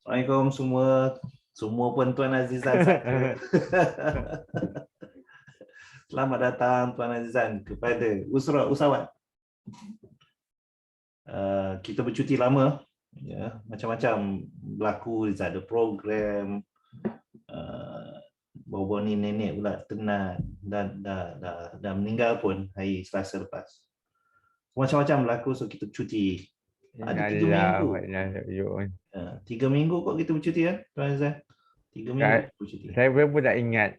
Assalamualaikum semua pun Tuan Azizan saya. Selamat datang Tuan Azizan kepada usahawan. Kita bercuti lama, ya, macam-macam berlaku, ada program, bawa-bawa ni nenek pula tenat dan dah meninggal pun hari Selasa lepas. Macam-macam berlaku, so kita cuti. Ada 3 minggu. 3 minggu kok kita bercuti kan, Tuan Azizan? 3 minggu bercuti. Saya pun tak ingat.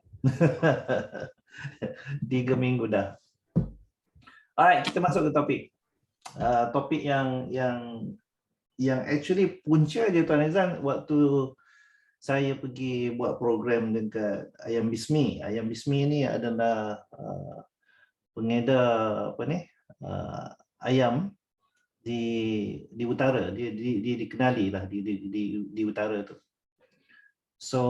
3 minggu dah. Alright, kita masuk ke topik. Topik yang actually punca je Tuan Azizan waktu saya pergi buat program dekat Ayam Bismi. Ayam Bismi ni adalah pengedar ayam di utara. Dia dikenali lah di utara tu. So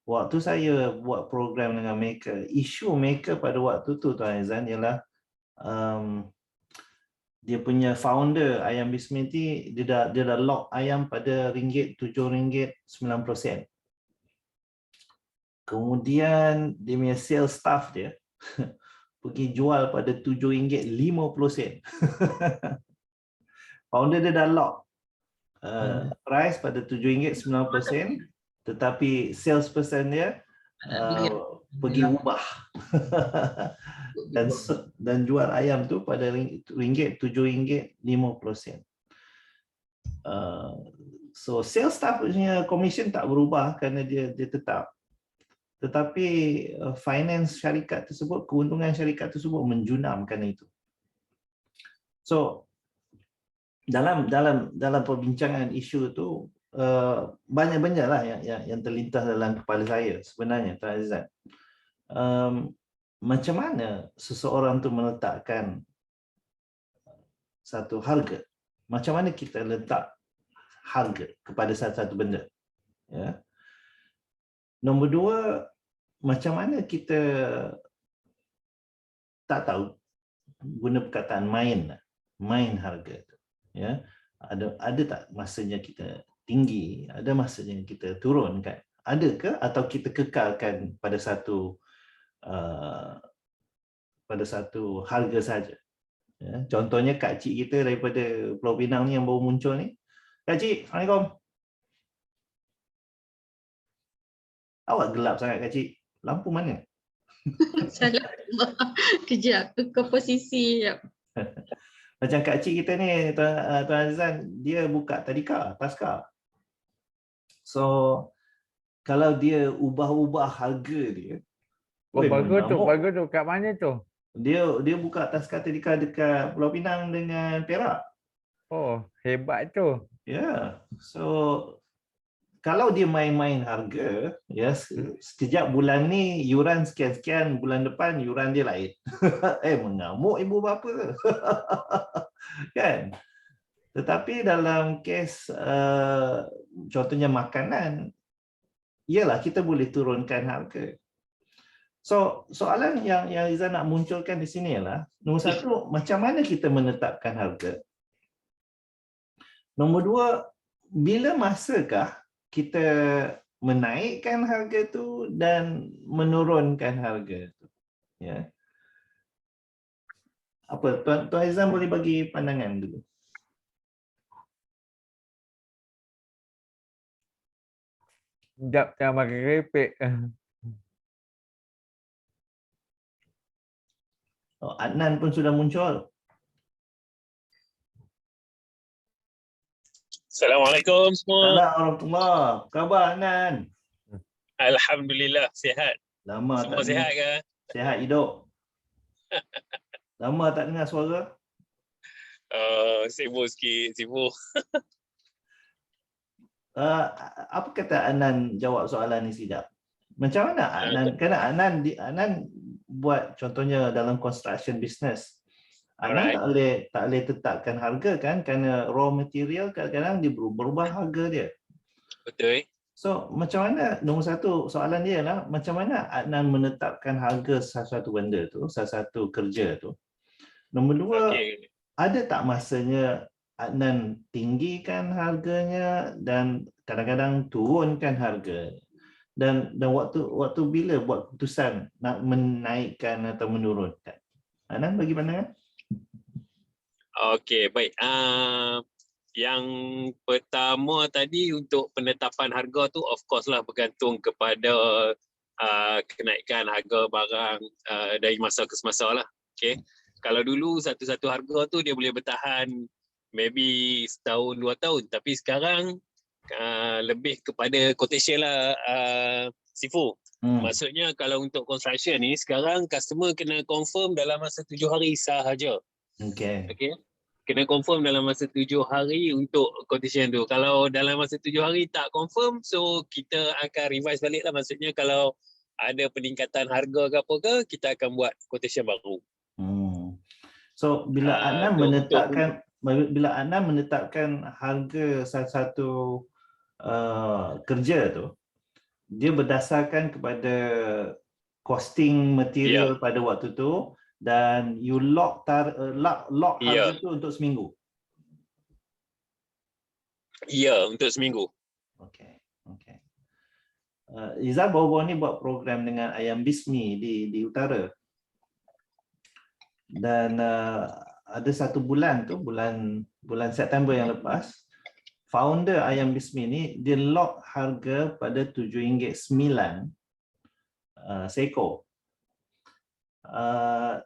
waktu saya buat program dengan mereka, isu mereka pada waktu tu Tuan Azizan ialah dia punya founder Ayam Bismi ni dia dah lock ayam pada RM7.90. Kemudian dia punya sales staff dia pergi jual pada RM7.50. Founder dia dah lock price pada RM7.90, tetapi salesperson dia pergi ubah dan jual ayam tu pada RM7.50. So sales staff punya commission tak berubah kerana dia tetap. Tetapi finance syarikat tersebut, keuntungan syarikat tersebut menjunam kerana itu. So dalam perbincangan isu tu banyak benda lah yang terlintas dalam kepala saya sebenarnya, Tuan Azizan. Macam mana seseorang tu meletakkan satu harga? Macam mana kita letak harga kepada satu benda? Ya. Nombor dua, macam mana kita tak tahu, guna perkataan main harga tu. Ya. Ada tak masanya kita tinggi, ada masanya kita turunkan? Ada ke atau kita kekalkan pada satu harga saja? Ya, contohnya kak cik kita daripada Pulau Pinang ni yang baru muncul ni. Kak cik, Assalamualaikum. Awak gelap sangat kak cik. Lampu mana? Salah. Kejap, ke posisi. Macam kak cik kita ni, Tuan Azizan, dia buka tadika, taska. So, kalau dia ubah-ubah harga dia, Bagus tu. Kat mana tu? Dia buka taska tadika dekat Pulau Pinang dengan Perak. Oh, hebat tu. Ya. So kalau dia main-main harga, ya, sekejap bulan ni yuran sekian-sekian, bulan depan yuran dia lain. Mengamuk ibu bapa. Kan? Tetapi dalam kes contohnya makanan, iyalah kita boleh turunkan harga. So soalan yang Iza nak munculkan di sini ialah, nombor satu, macam mana kita menetapkan harga? Nombor dua, bila masakah kita menaikkan harga tu dan menurunkan harga tu? Ya. Apa Tuan Izan boleh bagi pandangan dulu? Sekejap jangan makan keripik. Adnan pun sudah muncul. Assalamualaikum semua. Assalamualaikum warahmatullahi. Khabar Adnan? Alhamdulillah sihat. Lama semua tak sihat dengar. ke? Sihat hidup. Lama tak dengar suara. Sibuk sikit, sibuk. Apa kata Adnan jawab soalan ni sekejap? Macam mana Adnan? Kerana Adnan buat contohnya dalam construction business. Adnan tak boleh tetapkan harga kan, kerana raw material kadang-kadang dia berubah harga dia. Betul. So macam mana, nombor satu soalan dia lah, macam mana Adnan menetapkan harga sesuatu benda tu, sesuatu kerja tu. Nombor dua, ada tak masanya Adnan tinggikan harganya dan kadang-kadang turunkan harga. Dan waktu bila buat keputusan nak menaikkan atau menurunkan? Adnan bagi pandangan? Okey, baik. Yang pertama tadi untuk penetapan harga tu of course lah bergantung kepada kenaikan harga barang dari masa ke semasa lah. Okay. Kalau dulu satu-satu harga tu dia boleh bertahan maybe setahun, 2 tahun. Tapi sekarang lebih kepada quotation lah Sifu. Maksudnya kalau untuk construction ni sekarang customer kena confirm dalam masa 7 hari sahaja. Okay. Okay. Kena confirm dalam masa 7 hari untuk quotation tu. Kalau dalam masa 7 hari tak confirm, so kita akan revise balik lah. Maksudnya kalau ada peningkatan harga ke apa ke, kita akan buat quotation baru. So bila Adnan menetapkan harga satu kerja tu, dia berdasarkan kepada costing material pada waktu tu, dan you lock harga tu untuk seminggu. Ya, untuk seminggu. Okay. Izzal baru-baru ni buat program dengan Ayam Bismi di utara. Dan ada satu bulan tu, bulan September yang lepas, founder Ayam Bismi ni dia lock harga pada RM7.9 seekor.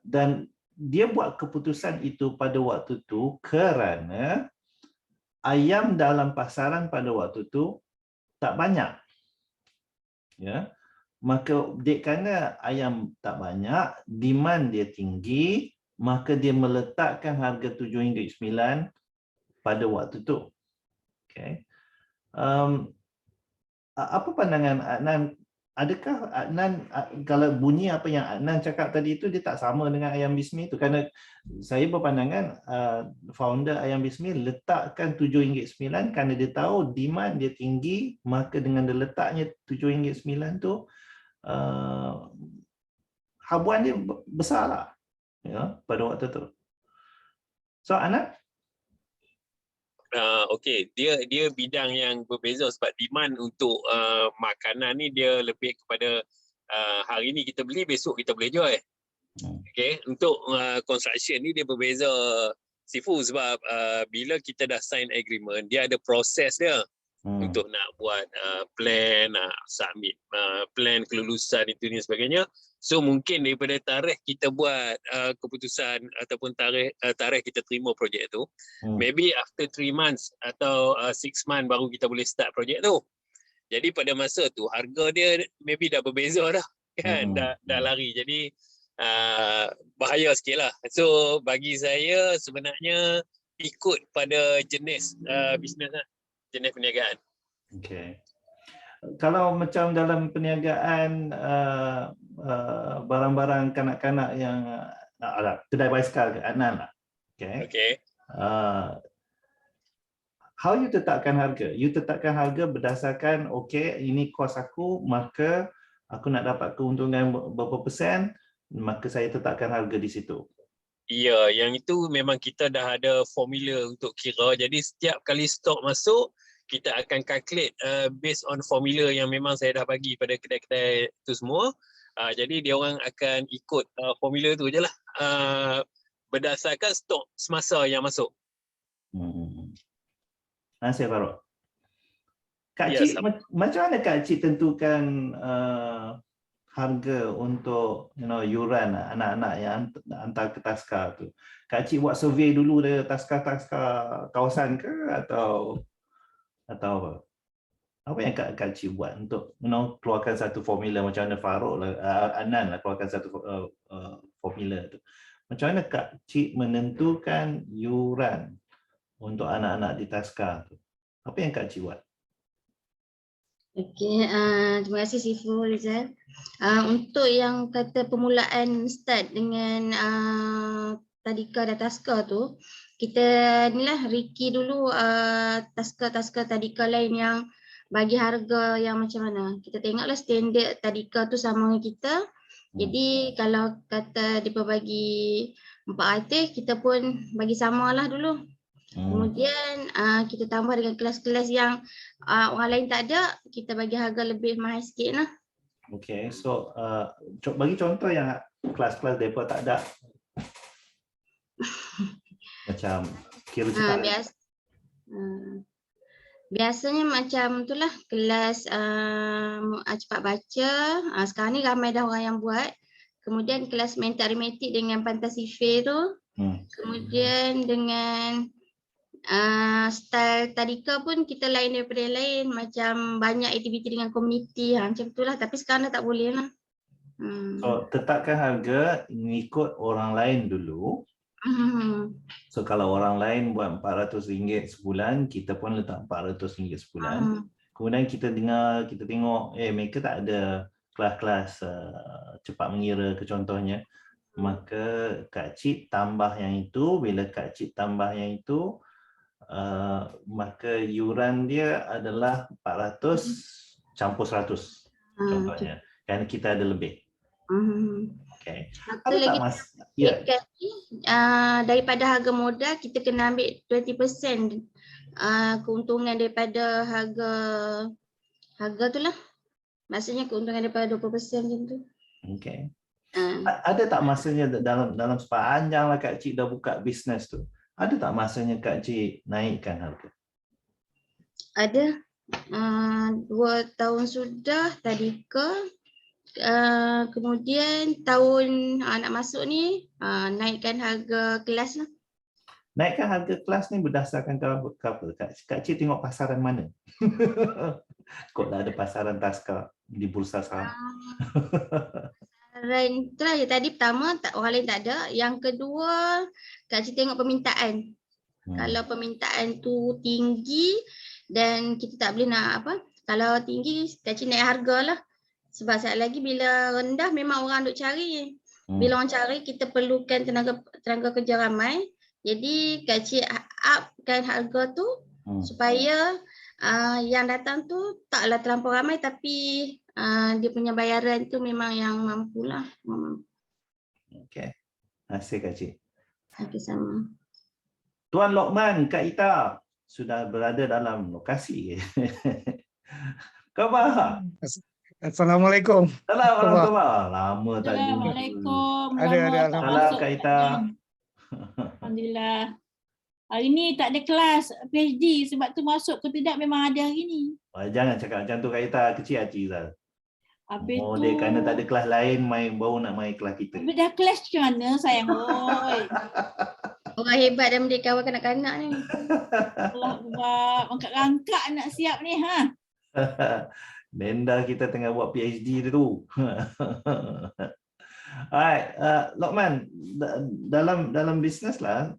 Dan dia buat keputusan itu pada waktu tu kerana ayam dalam pasaran pada waktu tu tak banyak. Ya. Maka kerana ayam tak banyak, demand dia tinggi, maka dia meletakkan harga RM7.9 pada waktu tu. Okay. Apa pandangan Adnan? Adakah Adnan, kalau bunyi apa yang Adnan cakap tadi itu, dia tak sama dengan Ayam Bismi itu? Kerana saya berpandangan founder Ayam Bismi letakkan RM7.9 kerana dia tahu demand dia tinggi, maka dengan dia letaknya RM7.9 tu, habuan dia besar lah, ya, pada waktu tu. So Adnan? Okey, dia bidang yang berbeza sebab demand untuk makanan ni dia lebih kepada hari ni kita beli, besok kita boleh jual. Okey, untuk construction ni dia berbeza Sifu sebab bila kita dah sign agreement, dia ada proses dia untuk nak buat plan, submit plan kelulusan itu ni sebagainya. So mungkin daripada tarikh kita buat keputusan ataupun tarikh kita terima projek tu, maybe after 3 months atau 6 months baru kita boleh start projek tu. Jadi pada masa tu harga dia maybe dah berbeza dah kan, dah lari. Jadi bahaya sikit lah. So bagi saya sebenarnya ikut pada jenis bisnes lah, jenis perniagaan. Okay. Kalau macam dalam perniagaan barang-barang kanak-kanak yang kedai basikal Adnan lah. Okay. How you tetapkan harga? You tetapkan harga berdasarkan okay, ini kos aku, maka aku nak dapat keuntungan berapa persen, maka saya tetapkan harga di situ. Ya, yang itu memang kita dah ada formula untuk kira. Jadi setiap kali stok masuk, kita akan calculate based on formula yang memang saya dah bagi pada kedai-kedai itu semua. Jadi dia orang akan ikut formula tu je lah, berdasarkan stok semasa yang masuk. Terima kasih Farouk. Kak Cik, macam mana Kak Cik tentukan harga untuk yuran anak-anak yang hantar ke Taska tu? Kak Cik buat survey dulu dari Taska-Taska kawasan ke atau apa yang Kak Cik buat untuk keluarkan satu formula? Macam mana Farouk lah, Adnan lah keluarkan satu formula tu. Macam mana Kak Cik menentukan yuran untuk anak-anak di Taska tu? Apa yang Kak Cik buat? Okey, terima kasih Sifu Rizal. Untuk yang kata permulaan start dengan Tadika dan Taska tu, kita inilah Ricky dulu Taska Tadika lain yang bagi harga yang macam mana. Kita tengoklah standard Tadika tu sama dengan kita. Jadi kalau kata dia bagi 400, kita pun bagi samalah dulu. Kemudian kita tambah dengan kelas-kelas yang orang lain tak ada, kita bagi harga lebih mahal sikit lah. Okay, so bagi contoh yang kelas-kelas mereka tak ada. Macam kira cepat. Biasanya macam itulah kelas cepat baca. Sekarang ni ramai dah orang yang buat. Kemudian kelas mental aritmetik dengan fantasi fair tu. Kemudian dengan style tadika pun kita lain daripada yang lain. Macam banyak aktiviti dengan komuniti. Macam itulah. Tapi sekarang dah tak boleh lah. So tetapkan harga mengikut orang lain dulu. So kalau orang lain buat RM400 sebulan, kita pun letak RM400 sebulan. Kemudian kita tengok mereka tak ada kelas-kelas cepat mengira ke contohnya. Maka Kak Cik tambah yang itu. Bila Kak Cik tambah yang itu, maka yuran dia adalah 400 campur 100 contohnya. Kerana kita ada lebih. Okay. Ada tak mas? Ya. Daripada harga modal kita kena ambil 20% keuntungan daripada harga tu lah. Maksudnya keuntungan daripada 20% macam tu. Okay. Ada tak masanya dalam sepanjang lah Kak Cik dah buka bisnes tu, ada tak masanya Kak Cik naikkan harga? Ada. 2 tahun sudah tadika. Kemudian tahun nak masuk ni naikkan harga kelas lah. Naikkan harga kelas ni berdasarkan apa? Kak Cik tengok pasaran mana? Kok dah ada pasaran Taska di bursa saham? Itulah ya, tadi pertama orang lain tak ada. Yang kedua Kak Cik tengok permintaan. Kalau permintaan tu tinggi dan kita tak boleh nak apa. Kalau tinggi Kak Cik naik harga lah. Sebab sekali lagi bila rendah memang orang duk cari. Bila orang cari kita perlukan tenaga kerja ramai. Jadi Kak Cik upkan harga tu supaya yang datang tu taklah terlampau ramai tapi dia punya bayaran tu memang yang mampulah. Okey. Terima kasih Kak Cik. Okay, sama. Tuan Lokman, Kak Ita sudah berada dalam lokasi. Khabar? Assalamualaikum. Assalamualaikum. Lama tak jumpa. Assalamualaikum. Ada tak Salam masuk. Kak Ita. Alhamdulillah. Hari ni tak ada kelas PhD sebab tu masuk ke tidak memang ada hari ni. Jangan cakap macam tu Kak Ita, kecil hati Zal. Apa Dia itu? kerana tak ada kelas lain baru nak main kelas kita. Tapi dah kelas ke mana sayang oi. Orang hebat dan mendidik kawan kanak-kanak ni. Allah buat angkat-angkat nak siap ni ha. Nenda kita tengah buat PhD dia tu. Alright, Lokman, dalam bisnes lah,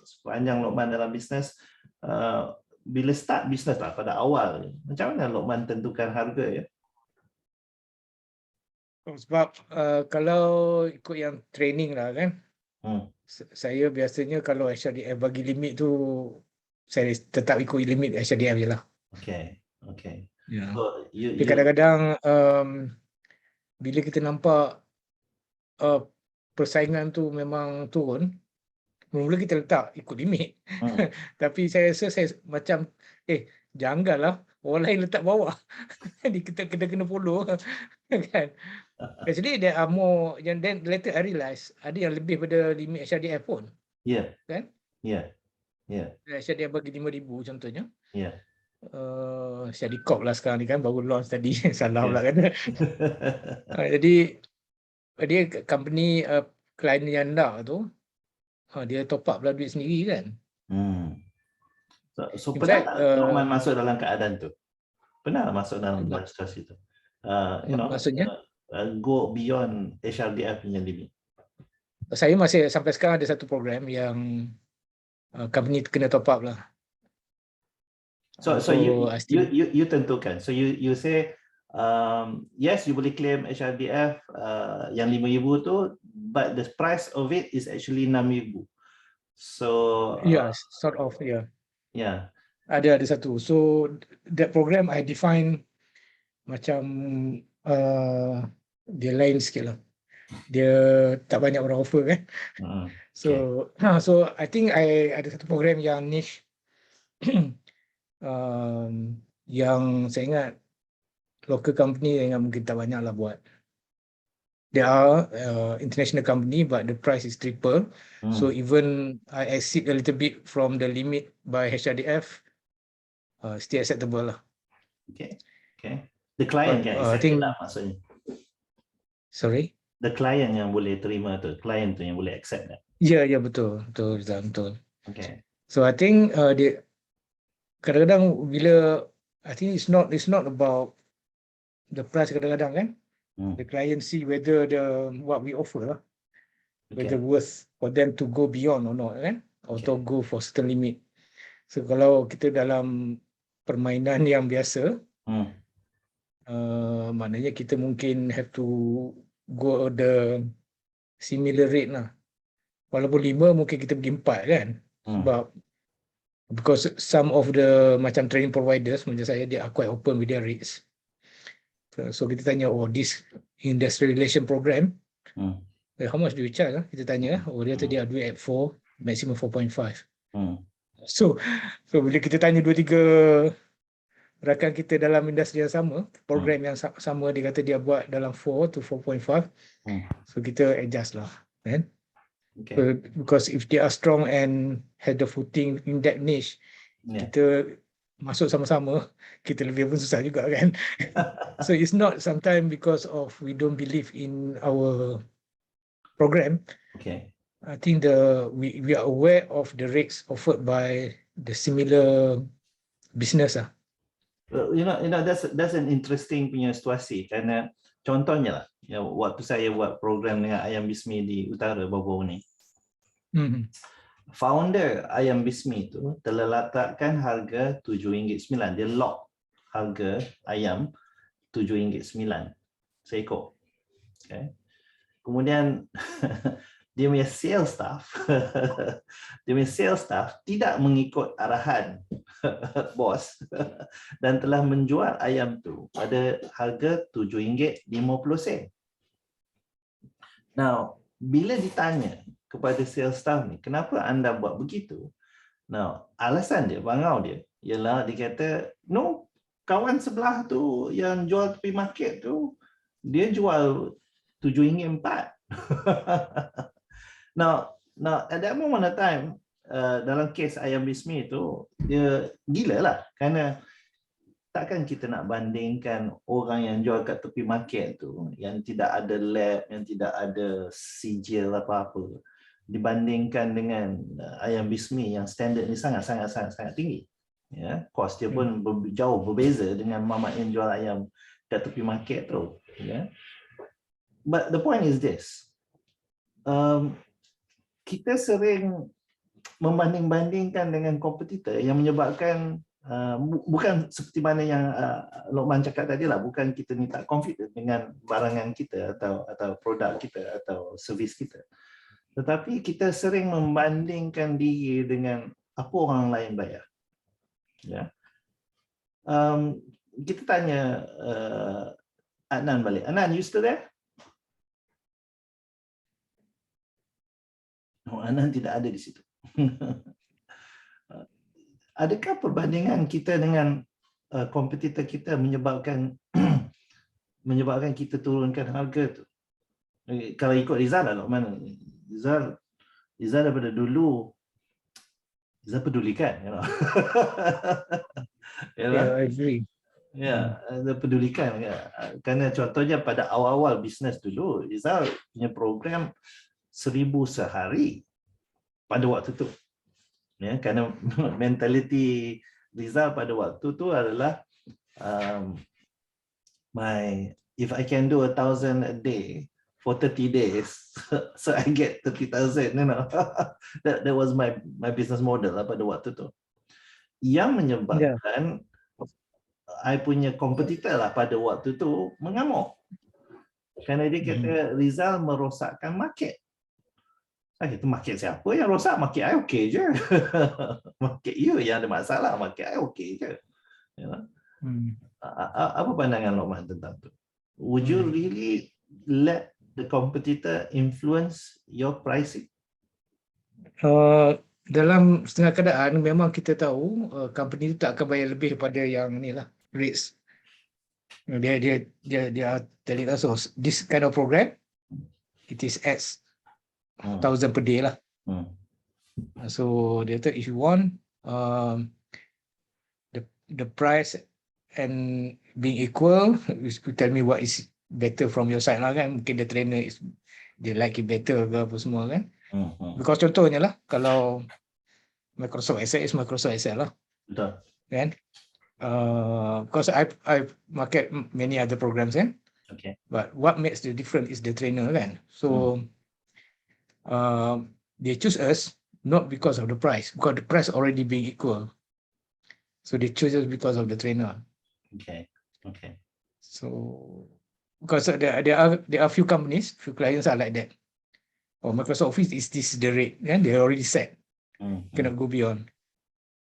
sepanjang Lokman dalam bisnes, bila start bisnes lah pada awal, macam mana Lokman tentukan harga ya? Sebab kalau ikut yang training lah kan, saya biasanya kalau HRDF bagi limit tu, saya tetap ikut limit HRDF je lah. Okay, okay. Ya. So, Tapi kadang-kadang bila kita nampak persaingan tu memang turun, mula kita letak ikut limit. Tapi saya rasa saya macam janggallah orang lain letak bawah. Jadi kita kena follow kan. Actually there are more, and then later I realise ada yang lebih pada limit HRDF pun. Ya. Kan? Ya. Ya. HRDF bagi 5,000 contohnya. Ya. Syadicop lah sekarang ni kan, baru launch tadi. Salah pula kan. Jadi dia company klien yang nak tu dia top up lah duit sendiri kan. So pernah tak Lokman masuk dalam keadaan tu? Pernah masuk dalam situasi tu? Maksudnya? Go beyond HRDF punya limit. Saya masih sampai sekarang ada satu program yang company kena top up lah. So you tentukan. So you say yes, you boleh claim HRDF yang 5,000 tu, but the price of it is actually 6,000. So sort of, yeah. Yeah. Ada satu. So that program I define macam dia lain sikit lah. dia tak banyak orang offer kan. So so I think I ada satu program yang niche yang saya ingat local company yang mungkin tak banyak lah buat. There are international company but the price is triple. So even I exceed a little bit from the limit by HRDF, still acceptable lah. Okay. The client But, can I accept think- lah maksudnya. Sorry? The client yang boleh terima tu, client tu yang boleh accept that. Ya, betul Rizal, betul. Okay. So I think dia kadang-kadang bila I think it's not about the price kadang-kadang kan. The client see whether what we offer whether worth for them to go beyond or not kan, or to go for certain limit. So kalau kita dalam permainan yang biasa, maknanya kita mungkin have to go the similar rate lah. Walaupun 5 mungkin kita pergi 4 kan. Sebab because some of the macam training providers macam saya, they are quite open with their rates. So kita tanya, this industrial relation program, how much do you charge? Kita tanya, dia kata dia do it at 4, maximum 4.5. So bila kita tanya 2-3 rakan kita dalam industri yang sama, program yang sama, dia kata dia buat dalam 4 to 4.5. So kita adjust lah kan. So, because if they are strong and had the footing in that niche, kita masuk sama-sama, kita lebih pun susah juga kan. So it's not sometimes because of we don't believe in our program. I think we are aware of the rates offered by the similar business lah. You know that's an interesting punya situasi, kerana contohnya lah, waktu saya buat program dengan Ayam Bismi di Utara baru-baru ni, founder Ayam Bismi tu telah letakkan harga RM7.9. Dia lock harga ayam RM7.9 seekor. Kemudian dia punya sales staff tidak mengikut arahan bos dan telah menjual ayam tu pada harga RM7.50. Now, bila ditanya kepada sales staff ni, kenapa anda buat begitu? Now, alasan dia, bangau dia, ialah dia kata, no, kawan sebelah tu yang jual tepi market tu, dia jual RM7.4. Now, at that moment of time, dalam kes Ayam Bismi tu, dia gila lah. Kerana takkan kita nak bandingkan orang yang jual kat tepi market tu, yang tidak ada lab, yang tidak ada sijil apa-apa, dibandingkan dengan Ayam Bismi yang standard ni sangat tinggi. Ya, kos dia pun jauh berbeza dengan mamak yang jual ayam kat tepi market tu. Ya. But the point is this. Kita sering membanding-bandingkan dengan kompetitor yang menyebabkan bukan seperti mana yang Lokman cakap tadi lah, bukan kita ni tak confident dengan barangan kita atau produk kita atau servis kita, tetapi kita sering membandingkan diri dengan apa orang lain bayar. Ya. Kita tanya Adnan balik. Adnan, you still there? Adnan tidak ada di situ. Adakah perbandingan kita dengan kompetitor kita menyebabkan kita turunkan harga tu? Kalau ikut Rizal lah, Lokman. Rizal daripada dulu Rizal pedulikan. Yeah, I agree. Ya, pedulikan. Kerana contohnya pada awal-awal bisnes dulu, Rizal punya program 1,000 sehari pada waktu tu. Ya, kerana mentaliti Rizal pada waktu tu adalah if I can do 1,000 a day for 30 days, so I get 30,000, you know. that was my business model lah pada waktu tu. Yang menyebabkan I punya kompetitor lah pada waktu tu mengamuk. Kerana dia kata Rizal merosakkan market. Saya kata, market siapa yang rosak? Market I okey je. Market you yang ada masalah, market I okey je. You know? Apa pandangan Lokman tentang tu? Would you really let the competitor influence your pricing? Dalam setengah keadaan memang kita tahu company itu tak akan bayar lebih daripada yang ni lah rates. Dia are telling us, oh, this kind of program it is X 1,000 per day lah. So dia kata if you want the price and being equal, you tell me what is better from your side lah kan. Mungkin the trainer is dia like it better ke apa semua kan. Because contohnya lah, kalau Microsoft Excel is Microsoft Excel lah. Betul. Kan? Because I've market many other programs kan. Okay. But what makes the difference is the trainer kan. So they choose us not because of the price, because the price already being equal. So they choose us because of the trainer. Okay. Okay. So because there are few companies, few clients are like that. Oh, Microsoft Office is this the rate, and they already set. Cannot go beyond.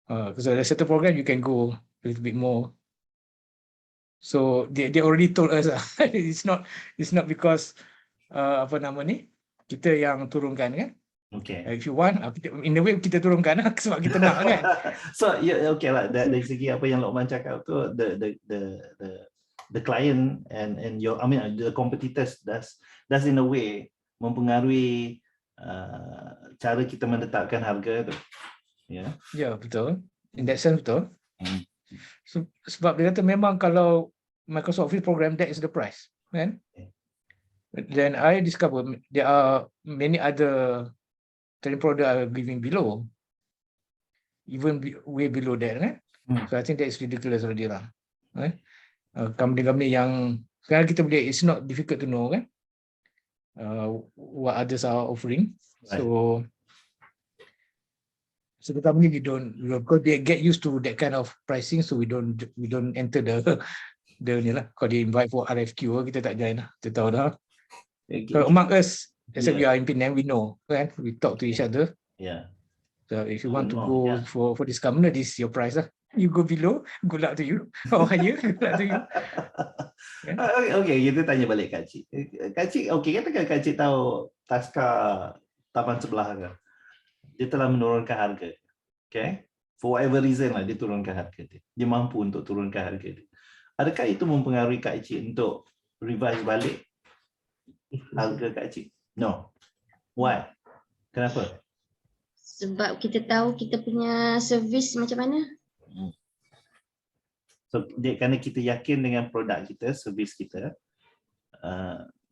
Because there's a certain program you can go a little bit more. So they already told us it's not because apa nama ni kita yang turunkan kan. Okay. If you want, in a way kita turunkan sebab kita nak kan. So yeah, okay lah. Dari segi apa yang Lokman cakap tu, the client and your, I mean the competitors does in a way mempengaruhi cara kita menetapkan harga tu. Ya. Ya, betul. In that sense betul. Sebab dia kata memang kalau Microsoft Office program, that is the price, kan? Then I discover there are many other training product are giving below, even way below that, kan? So I think that is ridiculous already lah. Company-company yang sekarang kita boleh, it's not difficult to know, kan? What others are offering. Right. So the company we don't because they get used to that kind of pricing, so we don't enter the ni lah. Kalau they invite for RFQ, kita tak join lah. Kita tahu dah. So among us, except we are in Penang, we know, kan? We talk to each other. Yeah. So if you want to go for this company, this is your price lah. You go below, good luck to you. Or higher, good luck to you. Okay, kita tanya balik Kak Cik. Kak Cik, okay, katakan Kak Cik tahu Tasca taman sebelah kan, dia telah menurunkan harga. Okay? For whatever reason lah, dia turunkan harga dia. Dia mampu untuk turunkan harga dia. Adakah itu mempengaruhi Kak Cik untuk revise balik harga Kak Cik? No. Why? Kenapa? Sebab kita tahu kita punya servis macam mana. So, kerana kita yakin dengan produk kita, servis kita,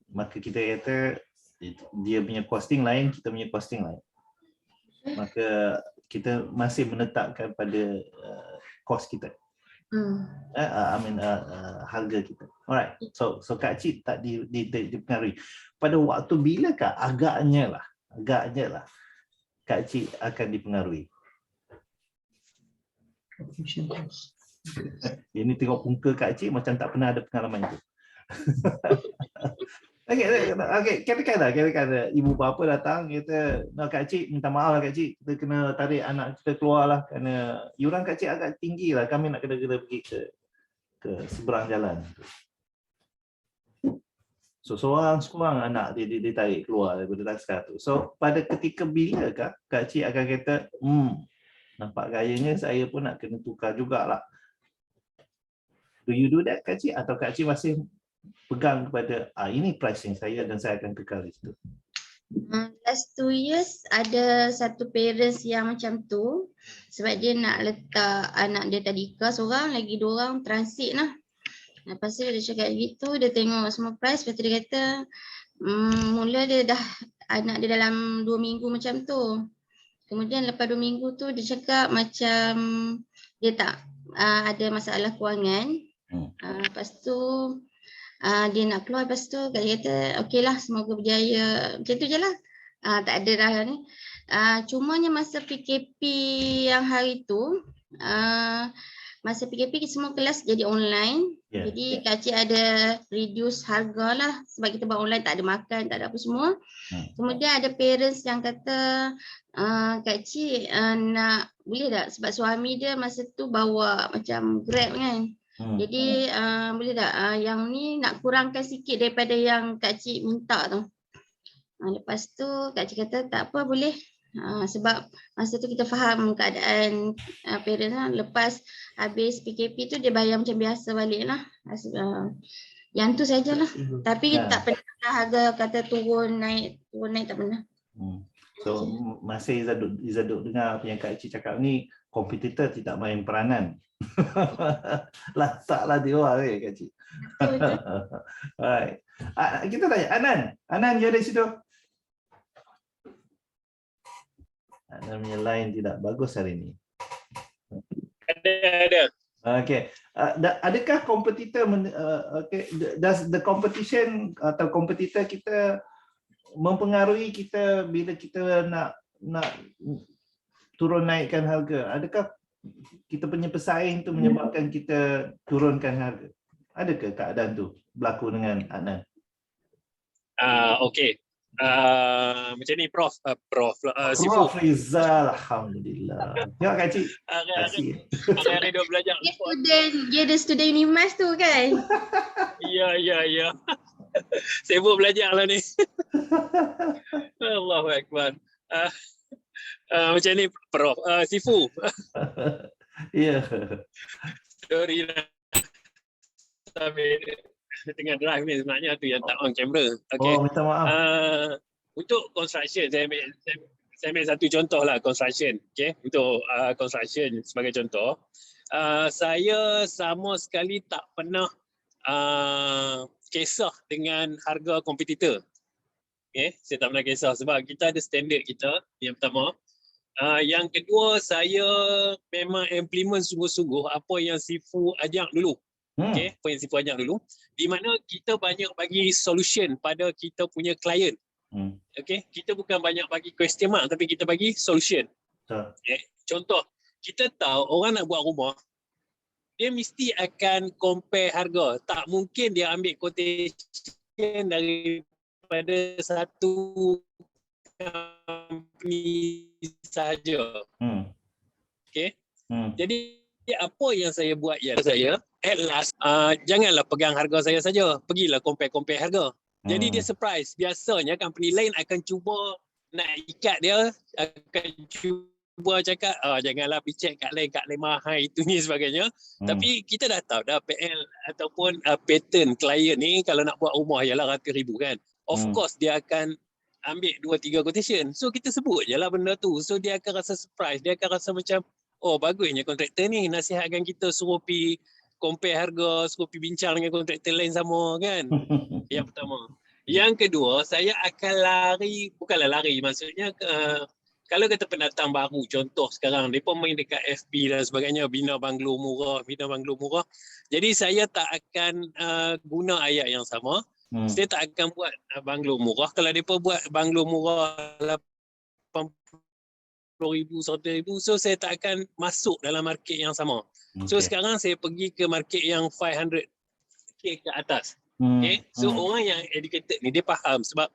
maka kita kata dia punya costing lain, kita punya costing lain. Maka kita masih menetapkan pada cost kita. Harga kita. Alright. So Kak Cik tak dipengaruhi. Pada waktu bilakah agaknya lah Kak Cik akan dipengaruhi? Ini tengok muka Kak Cik macam tak pernah ada pengalaman itu. Okay, katakanlah ibu bapa datang kata, "Nah, Kak Cik minta maaf lah Kak Cik, kita kena tarik anak kita keluar lah kerana yuran Kak Cik agak tinggi lah, kami nak kena pergi ke seberang jalan." So seorang anak dia tarik keluar daripada Tasca tu. So pada ketika bilakah Kak Cik akan kata, nampak gayanya saya pun nak kena tukar jugalah. Do you do that Kak Cik, atau Kak Cik masih pegang kepada ini pricing saya dan saya akan kekal di situ? Last 2 years ada satu parents yang macam tu, sebab dia nak letak anak dia tadika seorang, lagi 2 orang transit lah. Lepas tu dia cakap gitu, dia tengok semua price, lepas tu dia kata mula dia dah anak dia dalam 2 minggu macam tu. Kemudian lepas 2 minggu tu dia cakap macam dia tak ada masalah kewangan. Lepas tu dia nak keluar, lepas tu dia kata okeylah, semoga berjaya. Macam tu je lah. Tak ada dah ni. Cumanya masa PKP yang hari tu, masa PKP semua kelas jadi online. Jadi Kak Cik ada reduce harga lah, sebab kita buat online, tak ada makan, tak ada apa semua. Kemudian ada parents yang kata, Kak Cik nak boleh tak, sebab suami dia masa tu bawa macam Grab kan. Jadi boleh tak yang ni nak kurangkan sikit daripada yang Kak Cik minta tu. Lepas tu Kak Cik kata tak apa boleh. Sebab masa tu kita faham keadaan parents lah. Lepas habis PKP tu dia bayar macam biasa balik lah. Yang tu sajalah. Tapi Ya. tak pernah harga kata turun naik tak pernah. So masa Izaduk dengar apa yang Kak Cik cakap ni, kompetitor tidak main peranan. Lantaklah dia orang Kak Cik. Betul. Alright. Kita tanya Anan. Anan, you ada di situ? Anan punya line tidak bagus hari ini. Ada. Okay. Adakah kompetitor okay, does the competition atau kompetitor kita mempengaruhi kita bila kita nak turun naikkan harga? Adakah kita punya pesaing tu menyebabkan kita turunkan harga? Adakah keadaan tu berlaku dengan Adnan? Okey. Macam ni Prof. Sifu. Prof Rizal, alhamdulillah. Tengok Kak Cik. Hari-hari dia belajar. Dia ada student Unimas tu kan? Ya. Sibuk belajar lah ni. Allahu Akbar. Macam ni Prof. Sifu. Ya. Sorry lah. Sambil tengah drive ni sebenarnya tu yang tak on kamera. Okay. Oh, minta maaf. Untuk construction, saya ambil satu contoh lah construction. Okay. Untuk construction sebagai contoh. Saya sama sekali tak pernah kisah dengan harga kompetitor. Okay. Saya tak pernah kisah sebab kita ada standard kita, yang pertama. Yang kedua, saya memang implement sungguh-sungguh apa yang Sifu ajak dulu. Okay, apa yang Sifu ajak dulu. Di mana kita banyak bagi solution pada kita punya klien. Okay, kita bukan banyak bagi question mark tapi kita bagi solution. Okay. Contoh, kita tahu orang nak buat rumah, dia mesti akan compare harga. Tak mungkin dia ambil quotation daripada satu company sahaja. Okay. Jadi apa yang saya buat ialah saya at last janganlah pegang harga saya saja, pergilah compare harga. Jadi dia surprise. Biasanya company lain akan cuba nak ikat dia, akan cuba cakap janganlah pergi check kat lain mahal itu ni sebagainya. Tapi kita dah tahu dah PL ataupun pattern klien ni kalau nak buat rumah ialah ratus ribu kan. Of course dia akan ambil 2-3 quotation. So kita sebut je lah benda tu. So dia akan rasa surprise. Dia akan rasa macam oh bagusnya kontraktor ni nasihatkan kita suruh pergi compare harga, suruh pergi bincang dengan kontraktor lain sama kan. Yang pertama. Yang kedua, saya akan bukanlah lari, maksudnya kalau kata pendatang baru, contoh sekarang, mereka main dekat FB dan sebagainya, bina banglo murah. Jadi saya tak akan guna ayat yang sama. Saya tak akan buat banglo murah. Kalau mereka buat banglo murah 80,000, 100,000, so saya tak akan masuk dalam market yang sama. So sekarang saya pergi ke market yang 500k ke atas. Okay? So orang yang educated ni dia faham sebab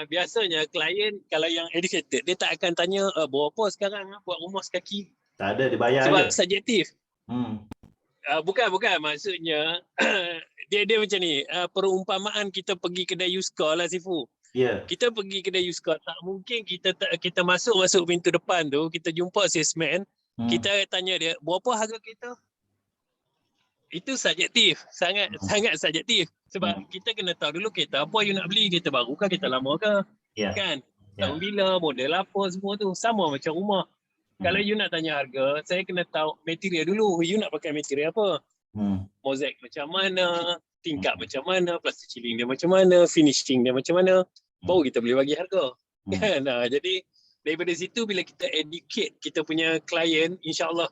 biasanya klien kalau yang educated dia tak akan tanya berapa sekarang buat rumah sekaki. Tak ada, dia bayar sebab je. Subjektif. Bukan maksudnya dia macam ni, perumpamaan kita pergi kedai used car lah Sifu. Kita pergi kedai used car, tak mungkin kita masuk pintu depan tu, kita jumpa salesman, kita tanya dia berapa harga kereta. Itu subjektif, sangat subjektif. Sebab kita kena tahu dulu kereta apa you nak beli, kereta baru ke kereta lama ke. Kan? Tahun bila, model apa semua tu. Sama macam rumah. Kalau you nak tanya harga, saya kena tahu material dulu. You nak pakai material apa? Mozaik macam mana, tingkap macam mana, plastik ceiling dia macam mana, finishing dia macam mana. Baru kita boleh bagi harga. Kan? Jadi daripada situ bila kita educate kita punya klien, insya-Allah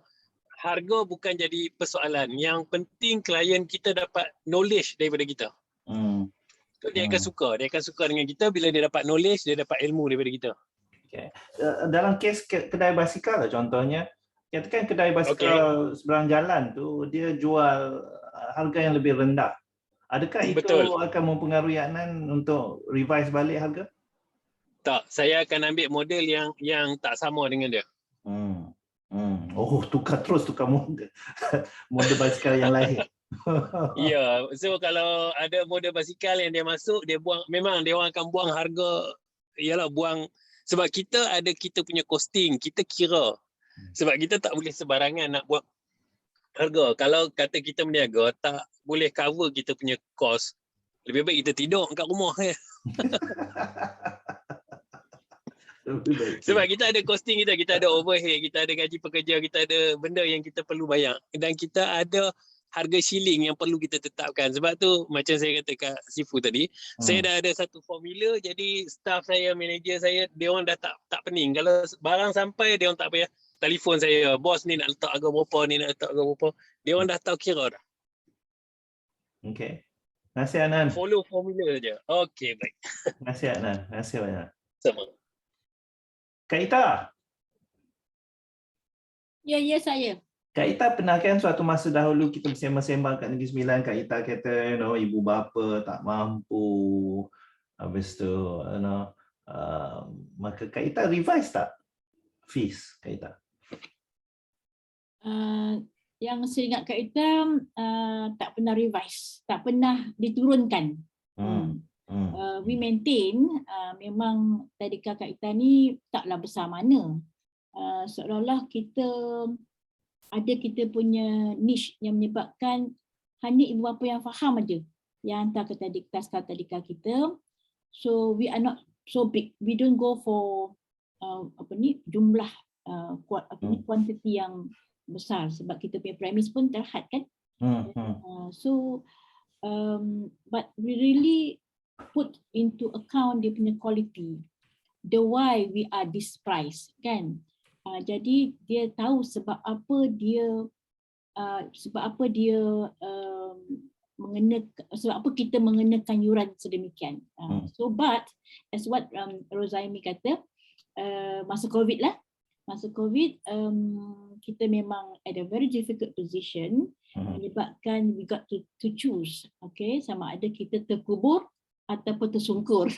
harga bukan jadi persoalan. Yang penting klien kita dapat knowledge daripada kita. So dia akan suka. Dia akan suka dengan kita bila dia dapat knowledge, dia dapat ilmu daripada kita. Okay. Dalam kes kedai basikal lah contohnya, katakan kedai basikal seberang jalan tu dia jual harga yang lebih rendah. Adakah itu akan mempengaruhi Adnan untuk revise balik harga? Tak, saya akan ambil model yang tak sama dengan dia. Oh, tukar model basikal yang lain. Ya, so kalau ada model basikal yang dia masuk, dia buang, memang dia orang akan buang harga, ialah buang, sebab kita punya costing, kita kira. Sebab kita tak boleh sebarangan nak buat harga. Kalau kata kita berniaga, tak boleh cover kita punya cost, lebih baik kita tidur kat rumah ya. Sebab kita ada costing kita ada overhead, kita ada gaji pekerja, kita ada benda yang kita perlu bayar. Dan kita ada harga shilling yang perlu kita tetapkan. Sebab tu macam saya kata kat Sifu tadi, saya dah ada satu formula, jadi staff saya, manager saya, dia orang dah tak pening. Kalau barang sampai, dia orang tak payah telefon saya, bos ni nak letak harga berapa, ni nak letak harga berapa. Dia orang dah tahu kira dah. Okey. Terima kasih Anan. Follow formula je. Okey, baik. Terima kasih Anan. Terima kasih banyak. Sama. Kak Ita. Ya, saya. Kak Ita pernah kan suatu masa dahulu kita bersembang-sembang kat Negeri Sembilan, Kak Ita kata, ibu bapa tak mampu. Habis tu, maka Kak Ita revise tak fees Kak Ita? Yang saya ingat Kak Ita tak pernah revise, tak pernah diturunkan. We maintain, memang tadika Kak Ita ni taklah besar mana. Seolah-olah kita punya niche yang menyebabkan hanya ibu bapa yang faham aja yang hantar ke tadika kita. So we are not so big. We don't go for jumlah quantity yang besar sebab kita punya premise pun terhad kan. But we really put into account dia punya quality, the why we are this price kan. Jadi dia tahu sebab apa dia sebab apa kita mengenakan yuran sedemikian. So but as what Rozaimi kata, masa COVID kita memang at a very difficult position, menyebabkan we got to choose, okay, sama ada kita terkubur ataupun tersungkur.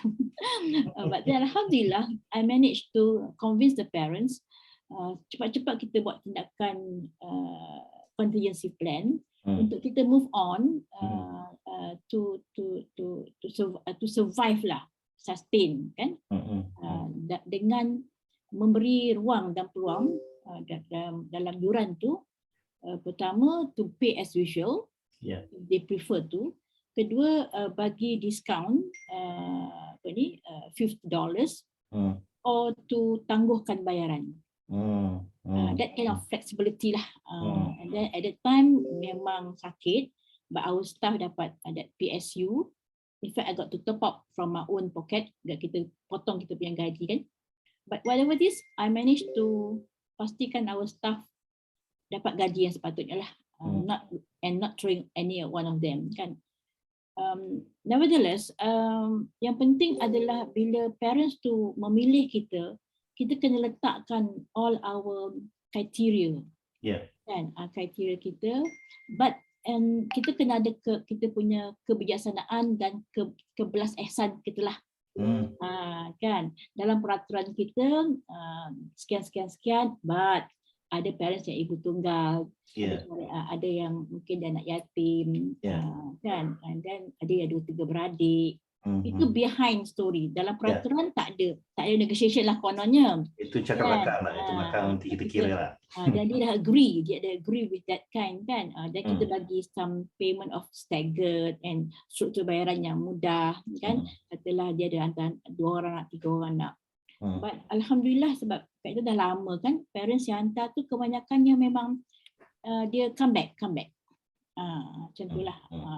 But then alhamdulillah I managed to convince the parents, cepat-cepat kita buat tindakan contingency plan untuk kita move on to survive lah, sustain kan, dengan memberi ruang dan peluang dalam yuran tu. Pertama, to pay as usual, if they prefer to. Kedua, bagi discount $50 or to tangguhkan bayaran. That kind of flexibility lah. And then at that time memang sakit, but our staff dapat that PSU. In fact, I got to top up from my own pocket. Kita potong kita punya gaji kan. But whatever this, I managed to pastikan our staff dapat gaji yang sepatutnya lah. Not throwing any one of them kan. Nevertheless, yang penting adalah bila parents tu memilih kita kena letakkan all our criteria. Kan, kriteria kita, but kita kena ada kita punya kebijaksanaan dan kebelas ihsan kita lah. Kan, dalam peraturan kita sekian, but ada parents yang ibu tunggal, ada yang mungkin dia anak yatim, kan, and then ada yang 2-3 beradik. Itu behind story. Dalam peraturan tak ada negotiation lah kononnya. Itu cakap belakang lah, itu belakang nanti kita kira lah. Dan dia ada agree with that kind kan. Dan kita bagi some payment of staggered and struktur bayaran yang mudah kan. Katalah dia ada antara 2 orang nak, 3 orang nak. But alhamdulillah sebab itu dah lama kan, parents yang hantar tu kebanyakannya memang dia come back. Macam itulah.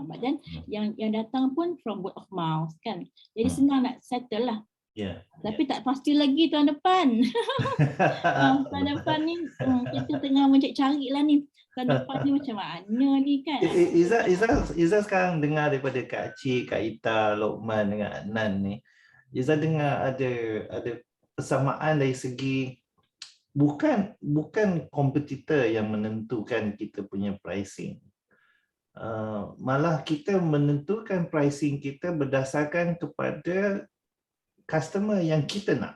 But then yang datang pun from word of mouth kan. Jadi senang nak settle lah. Tapi tak pasti lagi tahun depan. Tahun depan ni kita tengah mencari lah ni. Tahun depan ni macam mana ni kan. Iza sekarang dengar daripada Kak Cik, Kak Ita, Lokman dengan Adnan ni. Iza dengar ada persamaan dari segi bukan kompetitor yang menentukan kita punya pricing. Malah kita menentukan pricing kita berdasarkan kepada customer yang kita nak.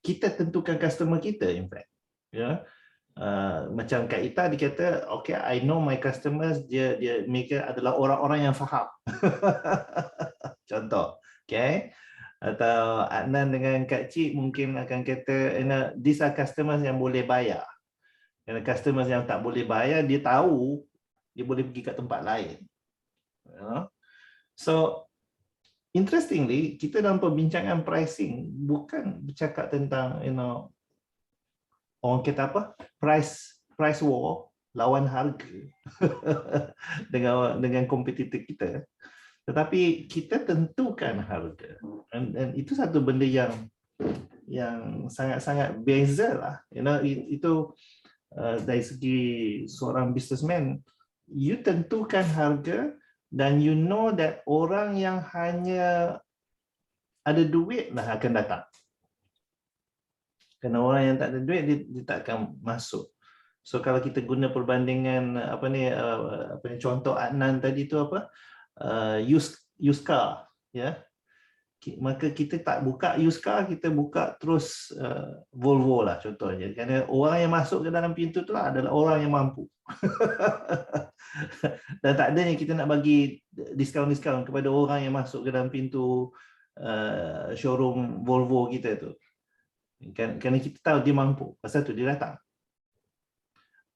Kita tentukan customer kita in fact. Macam Kak Ita dia kata, okay, I know my customers, mereka adalah orang-orang yang faham. Contoh, okay. Atau Adnan dengan Kak Cik mungkin akan kata, these are customers yang boleh bayar. Kerana customers yang tak boleh bayar, dia tahu dia boleh pergi kat tempat lain. So, interestingly, kita dalam perbincangan pricing bukan bercakap tentang, orang kata apa? Price war, lawan harga dengan kompetitor kita. Tetapi kita tentukan harga. Dan itu satu benda yang sangat-sangat beza lah. Itu dari segi seorang businessman, you tentukan harga dan you know that orang yang hanya ada duit lah akan datang. Kerana orang yang tak ada duit dia tak akan masuk. So kalau kita guna perbandingan contoh Adnan tadi tu apa? Used car, ya. Maka kita tak buka used car, kita buka terus Volvo lah contohnya. Kerana orang yang masuk ke dalam pintu tu lah adalah orang yang mampu. Dan tak adanya kita nak bagi diskaun-diskaun kepada orang yang masuk ke dalam pintu showroom Volvo kita tu. Kerana kita tahu dia mampu, pasal tu dia datang.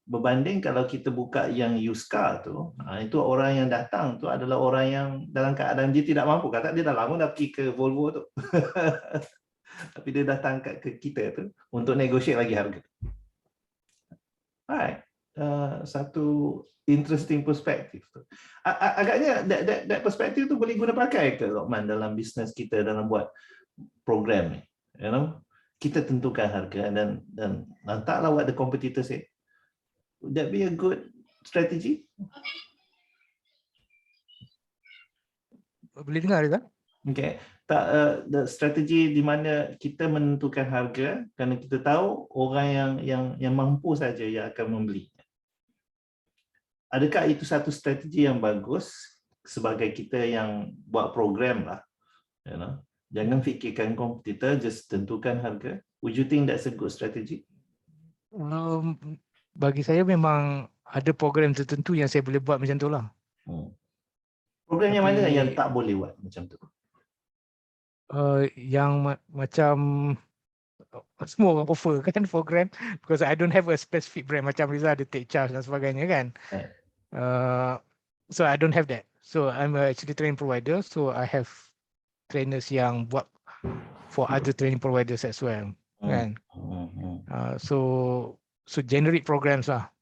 Berbanding kalau kita buka yang used car tu, itu orang yang datang tu adalah orang yang dalam keadaan dia tidak mampu. Kata dia dah lama dah pergi ke Volvo tu. Tapi dia datang ke kita tu untuk negotiate lagi harga. Alright. Satu interesting perspektif tu. Agaknya that perspektif tu boleh guna pakai ke Lokman dalam bisnes kita dalam buat program ni. Kita tentukan harga dan taklah what the competitor say. Would that be a good strategy? Boleh dengar tak? Okay. The strategi di mana kita menentukan harga kerana kita tahu orang yang mampu saja yang akan membeli. Adakah itu satu strategi yang bagus sebagai kita yang buat program lah? Jangan fikirkan kompetitor, just tentukan harga. Would you think that's a good strategy? Bagi saya memang ada program tertentu yang saya boleh buat macam tu lah. Program yang mana yang tak boleh buat macam tu? Yang macam semua orang offer kan program, because I don't have a specific brand macam Riza ada take charge dan sebagainya kan. So I don't have that. So I'm actually training provider, so I have trainers yang buat for other training providers as well kan. So generate programs lah,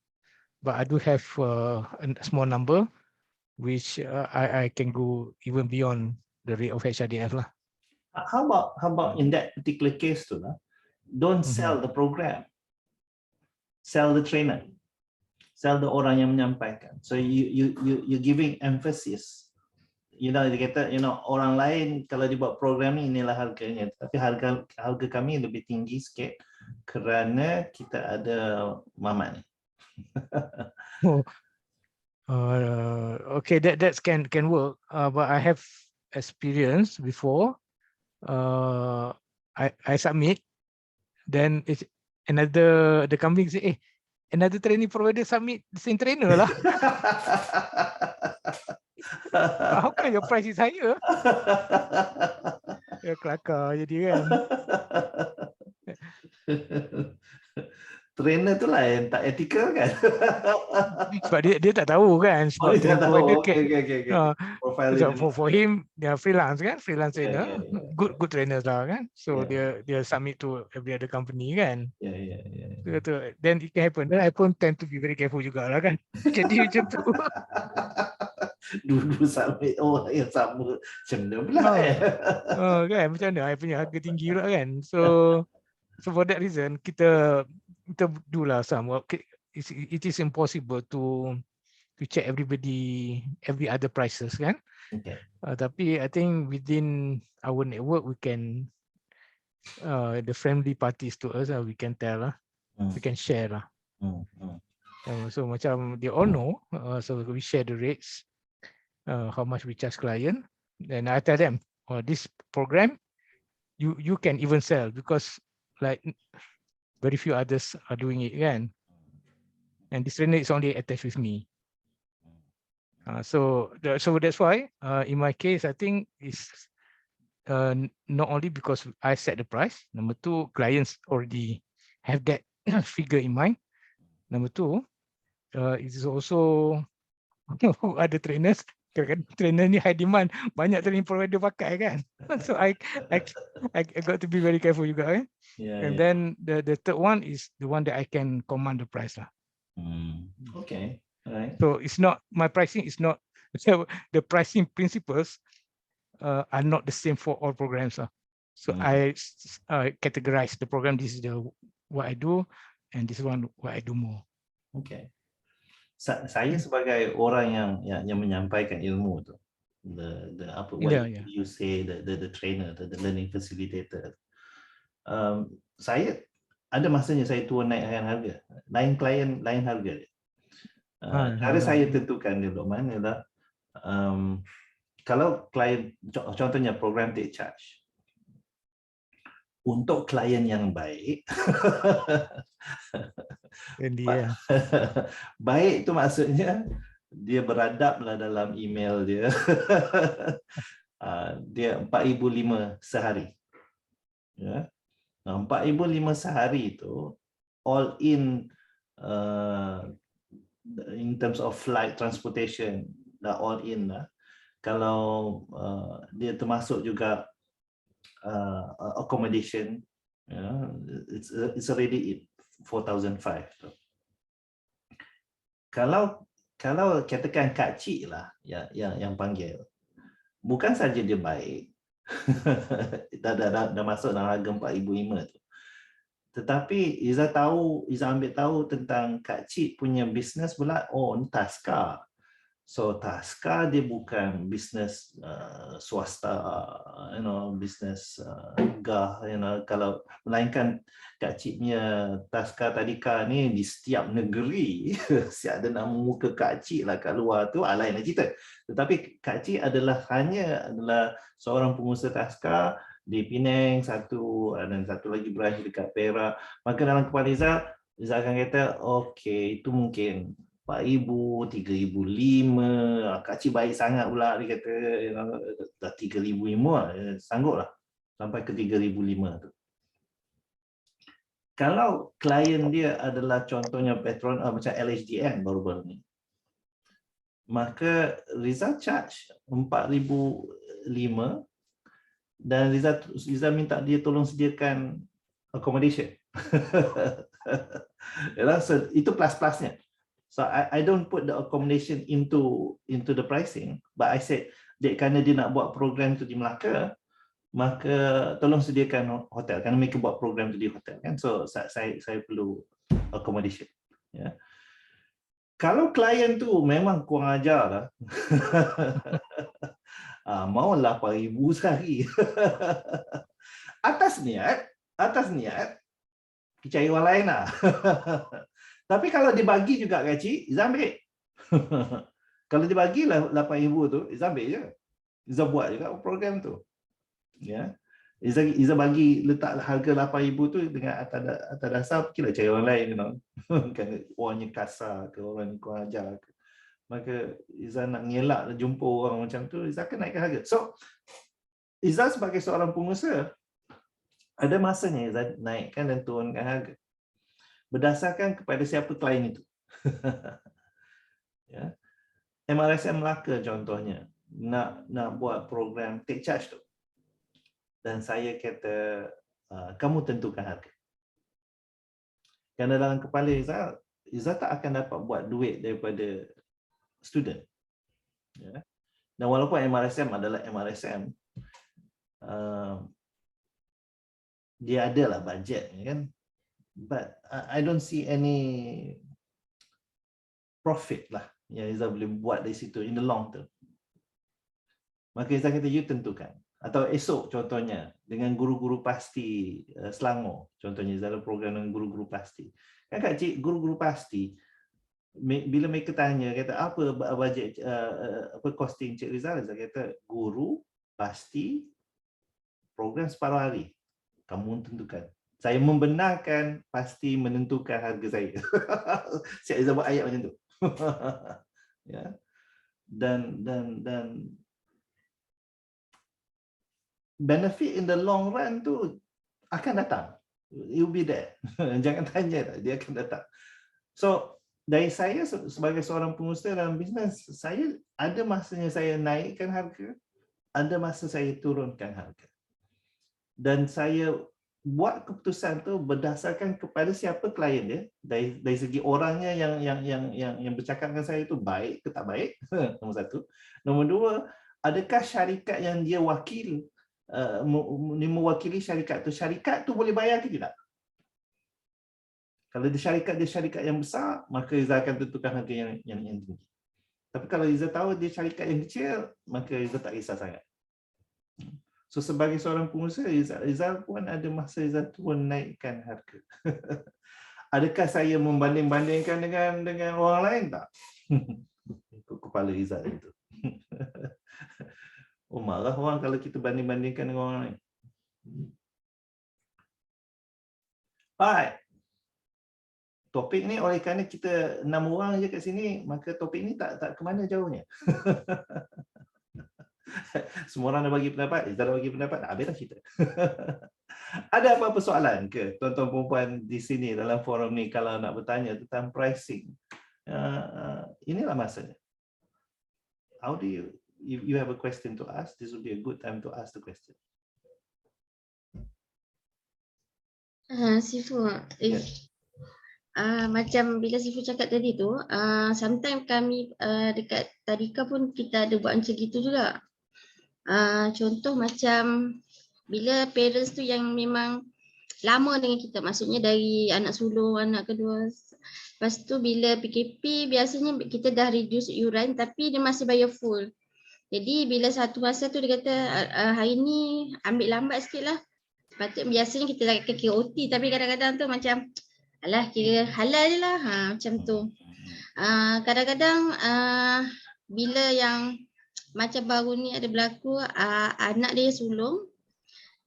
but I do have a small number which I can go even beyond the rate of HRDF lah. How about in that particular case tu lah, don't sell the program, sell the trainer, sell the orang yang menyampaikan. So you giving emphasis. Dia kata, orang lain kalau dia buat program ni inilah harganya, tapi harga kami lebih tinggi sikit kerana kita ada Mamat ni. Okay, that can work, but I have experience before. I submit, then it's the company say, another training provider submit the same trainer lah. How come your price is higher? Ya kelakar jadi kan. Trainer tu lah yang tak ethical kan. Sebab dia tak tahu kan. Sebab dia tak tahu. Okay. Profile for him, dia freelance kan, freelance trainer. Good trainers lah kan. So dia submit to every other company kan. Betul. Then it can happen. Then I pun tend to be very careful jugalah kan. Jadi macam tu. Dulu submit orang yang sama macam mana pula kan, macam mana I punya harga tinggi pula kan. So for that reason kita do lah some work. It is impossible to check every other prices kan. Tapi I think within our network we can the friendly parties to us we can tell lah, we can share lah. So macam they all know, so we share the rates, how much we charge client, and I tell them, this program you can even sell because like very few others are doing it kan. and this trainer is only attached with me. So that's why in my case, I think it's not only because I set the price. Number two, clients already have that figure in mind. Number two, it is also who are the trainers. Trainer ni high demand, banyak training provider pakai kan. So I got to be very careful juga. And then the third one is the one that I can command the price lah. Okay, all right. So it's not, my pricing is not, so the pricing principles are not the same for all programs. So I categorize the program, this is what I do, and this one what I do more. Okay. Saya sebagai orang yang menyampaikan ilmu tu, you say, the trainer, the learning facilitator, saya ada masanya saya turun naikkan harga. Lain klien, lain harga. Cara saya tentukan dia duduk mana lah. Kalau klien, contohnya program take charge, untuk klien yang baik, baik itu maksudnya dia beradablah dalam email dia. Dia 4,500 sehari. Ya. 4,500 sehari itu all in terms of flight transportation, dah all in lah. Kalau dia termasuk juga accommodation, it's already 4,500. Kalau katakan Kak Cik lah yang panggil, bukan saja dia baik, dah masuk dalam harga 4,500 tu, tetapi Iza ambil tahu tentang Kak Cik punya bisnes pula. Oh, ni Tasca. So Tasca dia bukan bisnes swasta, bisnes gah, kalau melainkan Kak Cik punya Tasca Tadika ni di setiap negeri. Siap ada nama muka Kak Cik lah kat luar tu, lain lah cerita. Tetapi Kak Cik adalah seorang pengusaha Tasca di Penang, dan satu lagi branch dekat Perak. Maka dalam kepala Iza akan kata, okey, itu mungkin 4,000, 3,500. Kak Cik baik sangat pula, dia kata dah 3,500, sanggup lah sampai ke 3,500 tu. Kalau klien dia adalah contohnya patron macam LHDN baru-baru ni, maka Riza charge 4,500 dan Riza minta dia tolong sediakan accommodation. So, itu plus-plusnya. So I don't put the accommodation into the pricing, but I said kerana dia nak buat program tu di Melaka, maka tolong sediakan hotel, kerana mereka buat program tu di hotel kan. So saya perlu accommodation. Ya. Kalau klien tu memang kurang ajar lah, mau 8,000 sehari. atas niat cari orang lain lah. Tapi kalau dibagi juga Kak Cik, Iza ambil. Kalau dibagi 8,000 tu, Iza ambil je. Iza buat juga program tu. Ya. Iza bagi letak harga 8,000 tu dengan atas dasar, kira cari orang lain, Kan orangnya kasar ke, orang ni kurang ajar ke. Maka Iza nak ngelak jumpa orang macam tu, Iza akan naikkan harga. So, Iza sebagai seorang pengusaha, ada masanya Iza naikkan dan turunkan harga berdasarkan kepada siapa klien itu. Ya. MRSM Melaka contohnya nak buat program take charge tu, dan saya kata kamu tentukan harga. Kerana dalam kepala Iza tak akan dapat buat duit daripada student. Ya. Dan walaupun MRSM adalah MRSM, dia adalah bajet, kan? But I don't see any profit lah yang Iza boleh buat dari situ in the long term. Maka Iza kata, you tentukan. Atau esok contohnya dengan guru-guru pasti Selangor, contohnya Iza ada program dengan guru-guru pasti. Kan Kak Cik, guru-guru pasti, bila mereka tanya, kata apa bajet, apa costing Cik Rizal, Iza kata guru pasti program separuh hari, kamu tentukan. Saya membenarkan pasti menentukan harga saya. Syekh Rizal buat ayat macam tu. Ya. Dan benefit in the long run tu akan datang. It will be there. Jangan tanya, dia akan datang. So dari saya sebagai seorang pengusaha dalam bisnes, saya ada masanya saya naikkan harga, ada masa saya turunkan harga. Dan saya buat keputusan tu berdasarkan kepada siapa klien dia, dari segi orangnya yang bercakap dengan saya tu baik ke tak baik. Nombor satu. Nombor dua, adakah syarikat yang dia mewakili syarikat tu boleh bayar ke tidak? Kalau dia syarikat yang besar, maka Rizal akan tentukan harga yang tinggi. Tapi kalau Rizal tahu dia syarikat yang kecil, maka Rizal tak risau sangat. So sebagai seorang pengusaha, Rizal pun ada masa Rizal turun naikkan harga. Adakah saya membanding-bandingkan dengan orang lain? Tak. Ikut kepala Rizal itu. Oh, marah orang kalau kita banding-bandingkan dengan orang lain. Alright. Topik ni oleh kerana kita 6 orang je kat sini, maka topik ni tak ke mana jauhnya. Semua orang dah bagi pendapat, Rizal dah bagi pendapat, habislah cerita. Ada apa-apa soalan ke tuan-tuan perempuan di sini dalam forum ni kalau nak bertanya tentang pricing? Inilah masanya. How do you, if you have a question to ask, this would be a good time to ask the question. Sifu, Yes. macam bila Sifu cakap tadi tu, sometimes kami dekat tadika pun kita ada buat macam gitu juga. Contoh macam bila parents tu yang memang lama dengan kita, maksudnya dari anak sulung, anak kedua. Lepas tu bila PKP biasanya kita dah reduce yuran tapi dia masih bayar full. Jadi bila satu masa tu dia kata hari ni ambil lambat sikit lah. Patut biasanya kita akan kira OT tapi kadang-kadang tu macam alah kira halal je lah, macam tu. Kadang-kadang bila yang macam baru ni ada berlaku, anak dia sulung,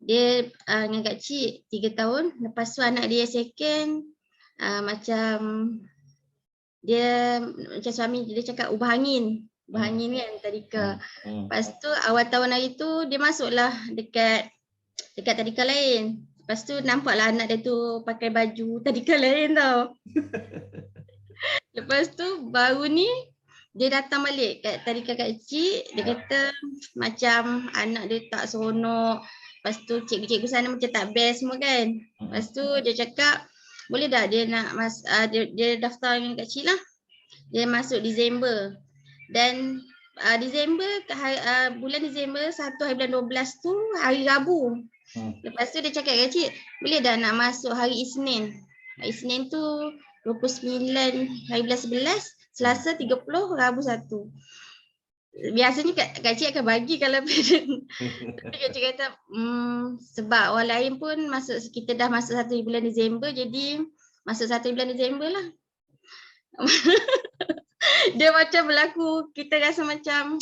dia dengan kecil 3 tahun, lepas tu anak dia second, macam dia macam suami dia cakap ubah angin kan tadika. Lepas tu awal tahun hari tu dia masuklah dekat tadika lain. Lepas tu nampaklah anak dia tu pakai baju tadika lain tau. Lepas tu baru ni dia datang balik kat tadika kecil, dia kata macam anak dia tak seronok. Lepas tu cikgu-cikgu sana macam tak best semua kan. Lepas tu dia cakap boleh tak dia nak dia daftar dengan kecil lah. Dia masuk Disember. Dan bulan Disember 1 hari bulan 12 tu hari Rabu. Lepas tu dia cakap kat cik, boleh dah nak masuk hari Isnin. Hari Isnin tu 29 hari bulan 11, Selasa 30, Rabu 1. Biasanya kak cik akan bagi kalau parent. Tapi kak cik kata sebab orang lain pun kita dah masuk 1 bulan Disember, jadi masuk 1 bulan Disember lah. Dia macam berlaku, kita rasa macam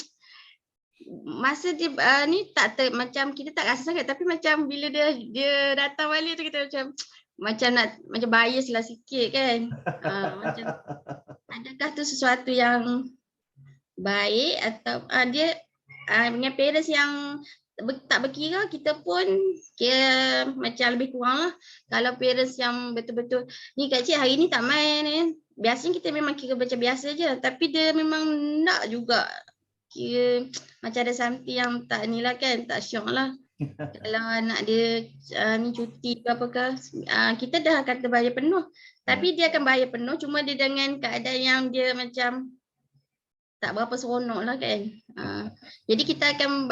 masa dia ni macam kita tak rasa sangat, tapi macam bila dia datang balik tu kita macam bias lah sikit kan. Macam adakah tu sesuatu yang baik atau dia dengan parents yang tak berkira, kita pun kira macam lebih kurang lah. Kalau parents yang betul-betul ni kak cik hari ni tak main kan, biasanya kita memang kira macam biasa je, tapi dia memang nak juga kira macam ada something yang tak ni lah kan, tak syok lah. Kalau anak dia ni cuti ke apakah, kita dah kata bayar penuh, tapi dia akan bayar penuh, cuma dia dengan keadaan yang dia macam tak berapa seronok lah kan. Jadi kita akan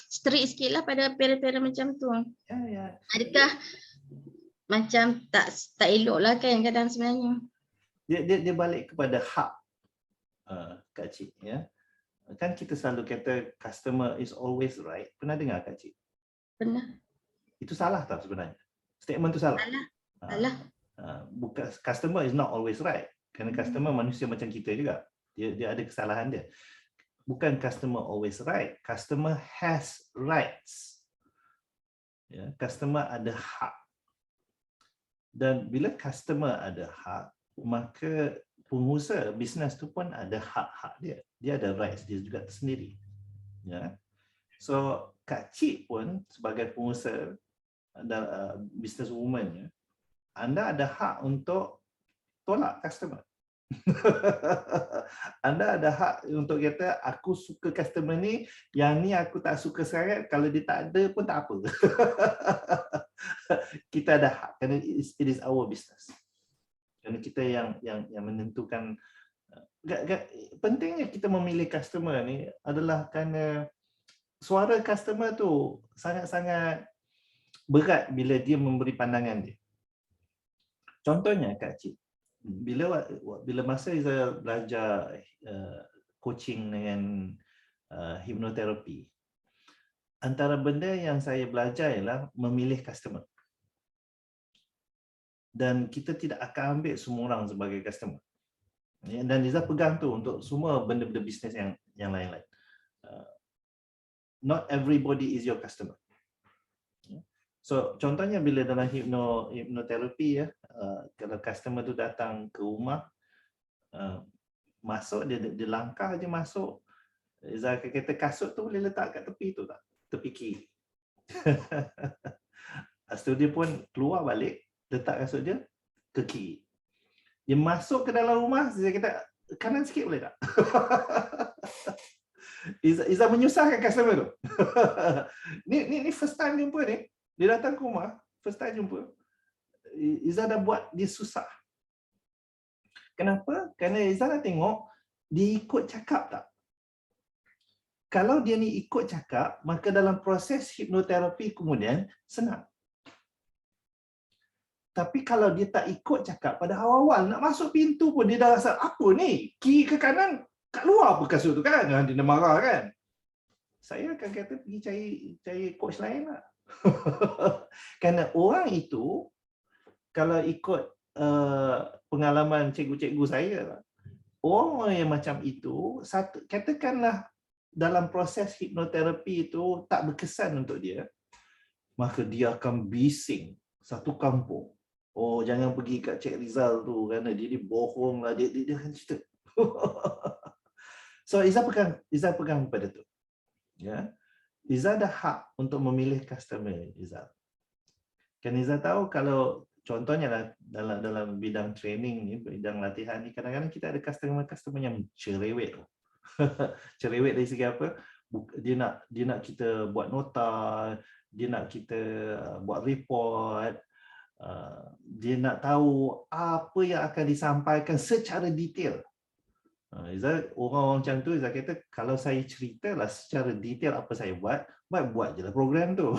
strict sikit lah pada parent-parent macam tu. Adakah macam tak elok lah kan kadang sebenarnya. Dia balik kepada hak Kak Cik ya. Kan kita selalu kata customer is always right. Pernah dengar Kak Cik? Pernah. Itu salah tak sebenarnya? Statement tu salah. Salah. Bukan, customer is not always right. Kerana customer manusia macam kita juga. Dia ada kesalahan dia. Bukan customer always right. Customer has rights. Ya, customer ada hak. Dan bila customer ada hak, maka pengusaha bisnes tu pun ada hak-hak dia. Dia ada rights dia juga tersendiri. Ya. So Kak Cik pun sebagai pengusaha business woman ya, anda ada hak untuk tolak customer. Anda ada hak untuk kata aku suka customer ni, yang ni aku tak suka sangat, kalau dia tak ada pun tak apa. Kita ada hak kerana it is our business. Kerana kita yang menentukan. Pentingnya kita memilih customer ni adalah kerana suara customer tu sangat-sangat berat bila dia memberi pandangan dia. Contohnya Kak Cik, bila masa saya belajar coaching dengan hipnoterapi, antara benda yang saya belajar ialah memilih customer. Dan kita tidak akan ambil semua orang sebagai customer. Dan Iza pegang tu untuk semua benda-benda bisnes yang lain-lain. Not everybody is your customer. So contohnya bila dalam hipnoterapi ya, kalau customer tu datang ke rumah, masuk dia langkah aja masuk, Iza kata kasut tu boleh letak kat tepi tu tak? Tepi kiri. Lepas tu dia pun keluar balik, letak kasut dia ke kiri. Dia masuk ke dalam rumah, saya kata kanan sikit boleh tak? Iza menyusahkan customer tu. Ni first time jumpa ni. Dia datang ke rumah, first time jumpa. Iza dah buat dia susah. Kenapa? Kerana Iza dah tengok dia ikut cakap tak. Kalau dia ni ikut cakap, maka dalam proses hipnoterapi kemudian senang. Tapi kalau dia tak ikut cakap pada awal-awal, nak masuk pintu pun dia dah rasa, apa ni? Kiri ke kanan? Kat luar apa kasut tu kan? Dia dah marah kan? Saya akan kata pergi cari coach lain lah. Kerana orang itu, kalau ikut pengalaman cikgu-cikgu saya, orang yang macam itu, katakanlah dalam proses hipnoterapi itu tak berkesan untuk dia, maka dia akan bising satu kampung. Oh, jangan pergi kat Cik Rizal tu kerana dia bohong lah, dia akan cerita. So Iza pegang pada tu. Ya. Iza ada hak untuk memilih customer Iza. Kan Iza tahu kalau contohnya dalam bidang training ni, bidang latihan ni, kadang-kadang kita ada customer yang cerewet. Cerewet dari segi apa? Dia nak kita buat nota, dia nak kita buat report, dia nak tahu apa yang akan disampaikan secara detail. Orang macam tu, Iza kata kalau saya ceritalah secara detail apa saya buat je lah program tu.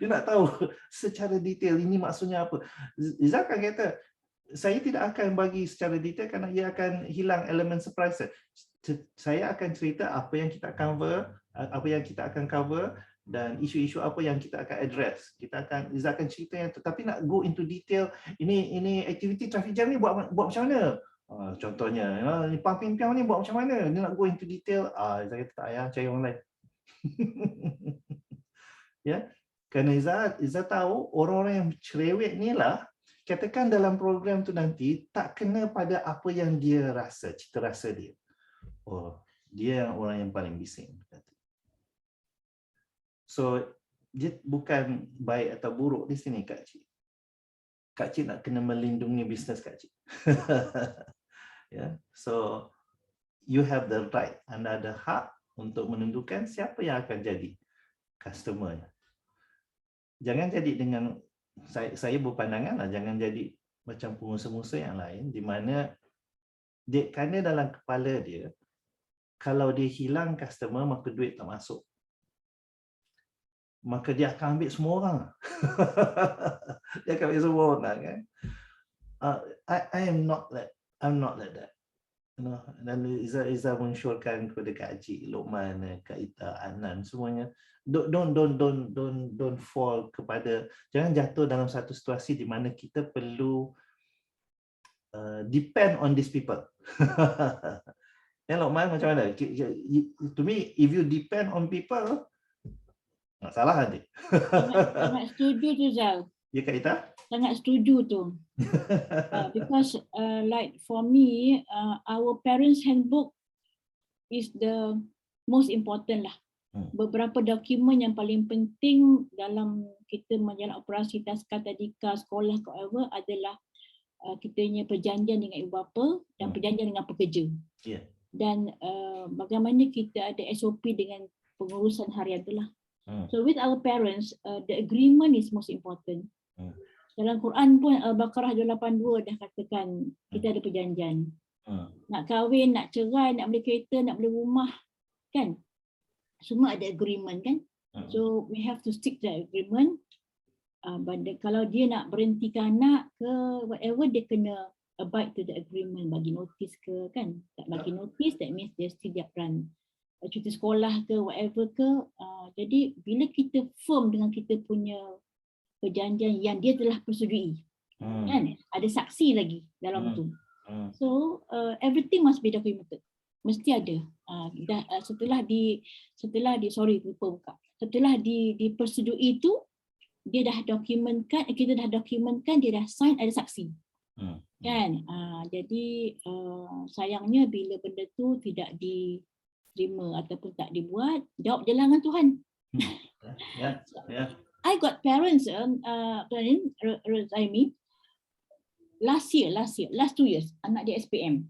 Dia nak tahu secara detail ini maksudnya apa. Iza akan kata saya tidak akan bagi secara detail kerana ia akan hilang elemen surprise. Saya akan cerita apa yang kita akan cover dan isu-isu apa yang kita akan address. Iza akan cerita yang tu, tapi nak go into detail, ini aktiviti traffic jam ni buat macam mana? Contohnya, pumping piang ni buat macam mana? Dia nak go into detail. Iza kata tak payah, cari orang lain. Ya, kerana Iza tahu orang-orang yang cerewet ni lah, katakan dalam program tu nanti tak kena pada apa yang dia rasa, cita rasa dia. Oh, dia yang orang yang paling bising. So, dia bukan baik atau buruk di sini Kak Cik. Kak Cik nak kena melindungi bisnes Kak Cik. Yeah. So you have the right, anda ada hak untuk menentukan siapa yang akan jadi customer-nya. Jangan jadi dengan saya berpandangan lah, jangan jadi macam pengusaha-pengusaha yang lain di mana kerana dalam kepala dia kalau dia hilang customer maka duit tak masuk. Maka dia akan ambil semua orang. Dia akan ambil semua orang kan. I'm not like that. Dan Iza mensyurkan kepada Kak Cik Lokman, Kak Ita, Anan semuanya, don't fall kepada, jangan jatuh dalam satu situasi di mana kita perlu depend on these people. Lokman macam mana? To me, if you depend on people, masalah nanti. Sangat setuju tu Zal. Ya Kak Ita? sangat setuju tu. Because like for me, our parents handbook is the most important lah. Beberapa dokumen yang paling penting dalam kita menjalankan operasi taska, tadika, sekolah, whatever adalah kita punya perjanjian dengan ibu bapa dan perjanjian dengan pekerja. Dan bagaimana kita ada SOP dengan pengurusan harian tu lah. So with our parents, the agreement is most important. Dalam Quran pun Al-Baqarah 282 dah katakan kita ada perjanjian. Nak kahwin, nak cerai, nak beli kereta, nak beli rumah, kan? Semua ada agreement kan? So we have to stick to the agreement. Kalau dia nak berhentikan anak ke whatever, dia kena abide to the agreement, bagi notice ke kan? Tak bagi notice, that means dia still run cuti sekolah ke whatever ke. Jadi bila kita firm dengan kita punya perjanjian yang dia telah persetujui, kan? Ada saksi lagi dalam tu. So everything must be documented. Mesti ada. Setelah dipersetujui itu, dia dah dokumentkan, kita dah dokumentkan, dia dah sign, ada saksi. Kan? Jadi sayangnya bila benda tu tidak diterima ataupun tak dibuat, jawab je lah dengan Tuhan. I got parents, Raimi, last 2 years, anak dia SPM.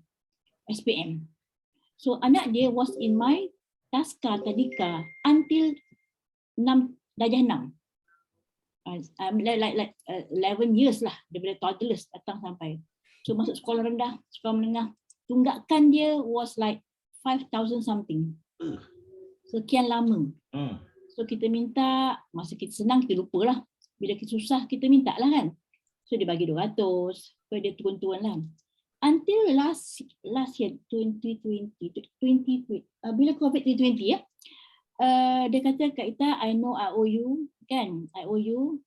So anak dia was in my taska tadika until 6 like 11 years lah, daripada toddlers datang sampai. So masuk sekolah rendah, sekolah menengah, tunggakan dia was like 5,000 something. Sekian lama. So kita minta, masa kita senang kita lupa lah. Bila kita susah kita minta lah kan. So dia bagi 200, so dia turun-turun lah. Until last year 2020, bila COVID 2020 ya, dia kata, Kak Ita, I know I owe you kan, I owe you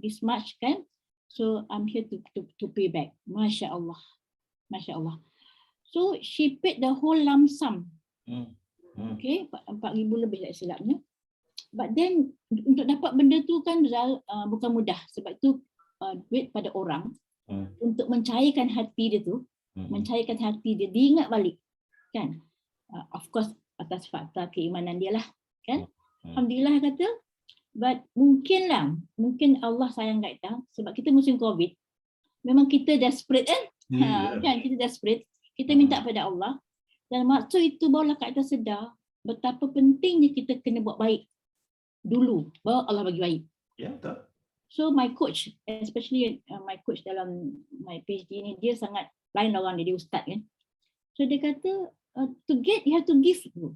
this much kan, so I'm here to pay back. Masya Allah. So she paid the whole lump sum. Okay, 4,000 lebih tak silapnya. But then untuk dapat benda tu kan bukan mudah, sebab tu duit pada orang untuk mencairkan hati dia tu, mencairkan hati dia, diingat balik kan. Of course atas fakta keimanan dia lah kan. Alhamdulillah kata, but mungkin Allah sayang kat kita sebab kita musim COVID, memang kita desperate kan. Kan kita desperate, kita minta pada Allah, dan maksud itu barulah Kak Ita sedar betapa pentingnya kita kena buat baik dulu baru Allah bagi baik. Ya, betul. So my coach, especially my coach dalam my PhD ni, dia sangat lain orang dia ustaz kan. So dia kata to get you have to give dulu.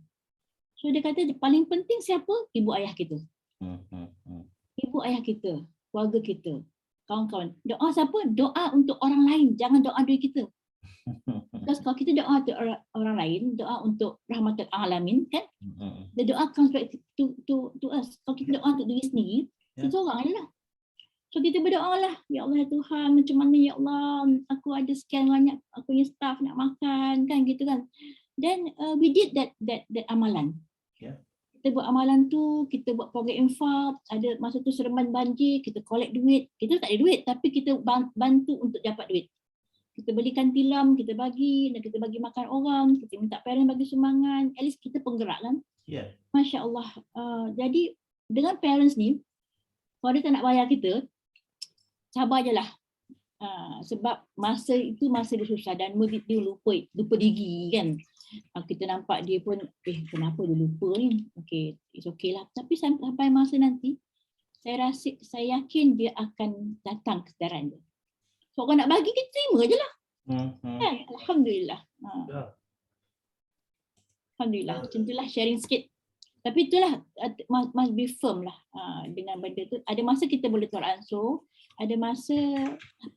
So dia kata paling penting siapa? Ibu ayah kita. Ibu ayah kita, keluarga kita, kawan-kawan. Doa siapa? Doa untuk orang lain, jangan doa diri kita. Because kalau kita doa untuk orang lain, doa untuk rahmatul alamin kan, the doa comes back to us. Kalau kita doa untuk diri sendiri, kita orang adalah. So kita berdoa lah, ya Allah ya Tuhan, macam mana ya Allah, aku ada sekian banyak aku punya staff nak makan kan, gitu kan. Then we did that amalan. Kita buat amalan tu, kita buat program infak, ada masa tu seremban banjir, kita collect duit. Kita tak ada duit tapi kita bantu untuk dapat duit. Kita belikan tilam, kita bagi, dan kita bagi makan orang, kita minta parent bagi sumbangan, at least kita penggerak kan. Masya Allah. Jadi dengan parents ni, kalau dia tak nak bayar kita, sabar je lah. Sebab masa itu masa dia susah dan dia lupa diri kan. Kita nampak dia pun, kenapa dia lupa ni? Okay, it's okay lah. Tapi sampai masa nanti, saya yakin dia akan datang kesedaran dia. So orang nak bagi, kita terima je lah. Kan? Alhamdulillah. Alhamdulillah. Macam itulah sharing sikit. Tapi itulah, must be firm lah dengan benda tu. Ada masa kita boleh tolak ansur. Ada masa,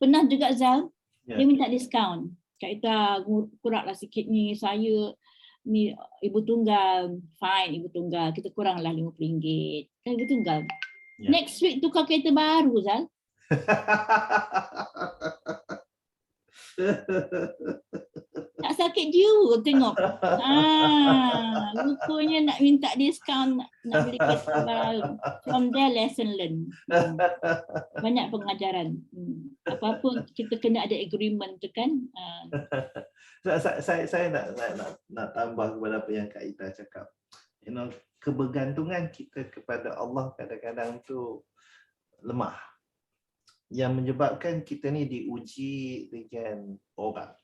pernah juga Zal, dia minta diskaun. Kak Ita, kuranglah sikit ni, saya ni ibu tunggal, fine ibu tunggal, kita kuranglah RM50. Kan ibu tunggal. Next week tukar kereta baru Zal. Tak sakit jiwa tengok. Rupanya nak minta diskaun, nak beli kereta baru. From there lesson learn. Banyak pengajaran. Apa-apa kita kena ada agreement tu kan. Saya nak tambah kepada apa yang Kak Ita cakap. Kebergantungan kita kepada Allah kadang-kadang tu lemah. Yang menyebabkan kita ni diuji dengan orang.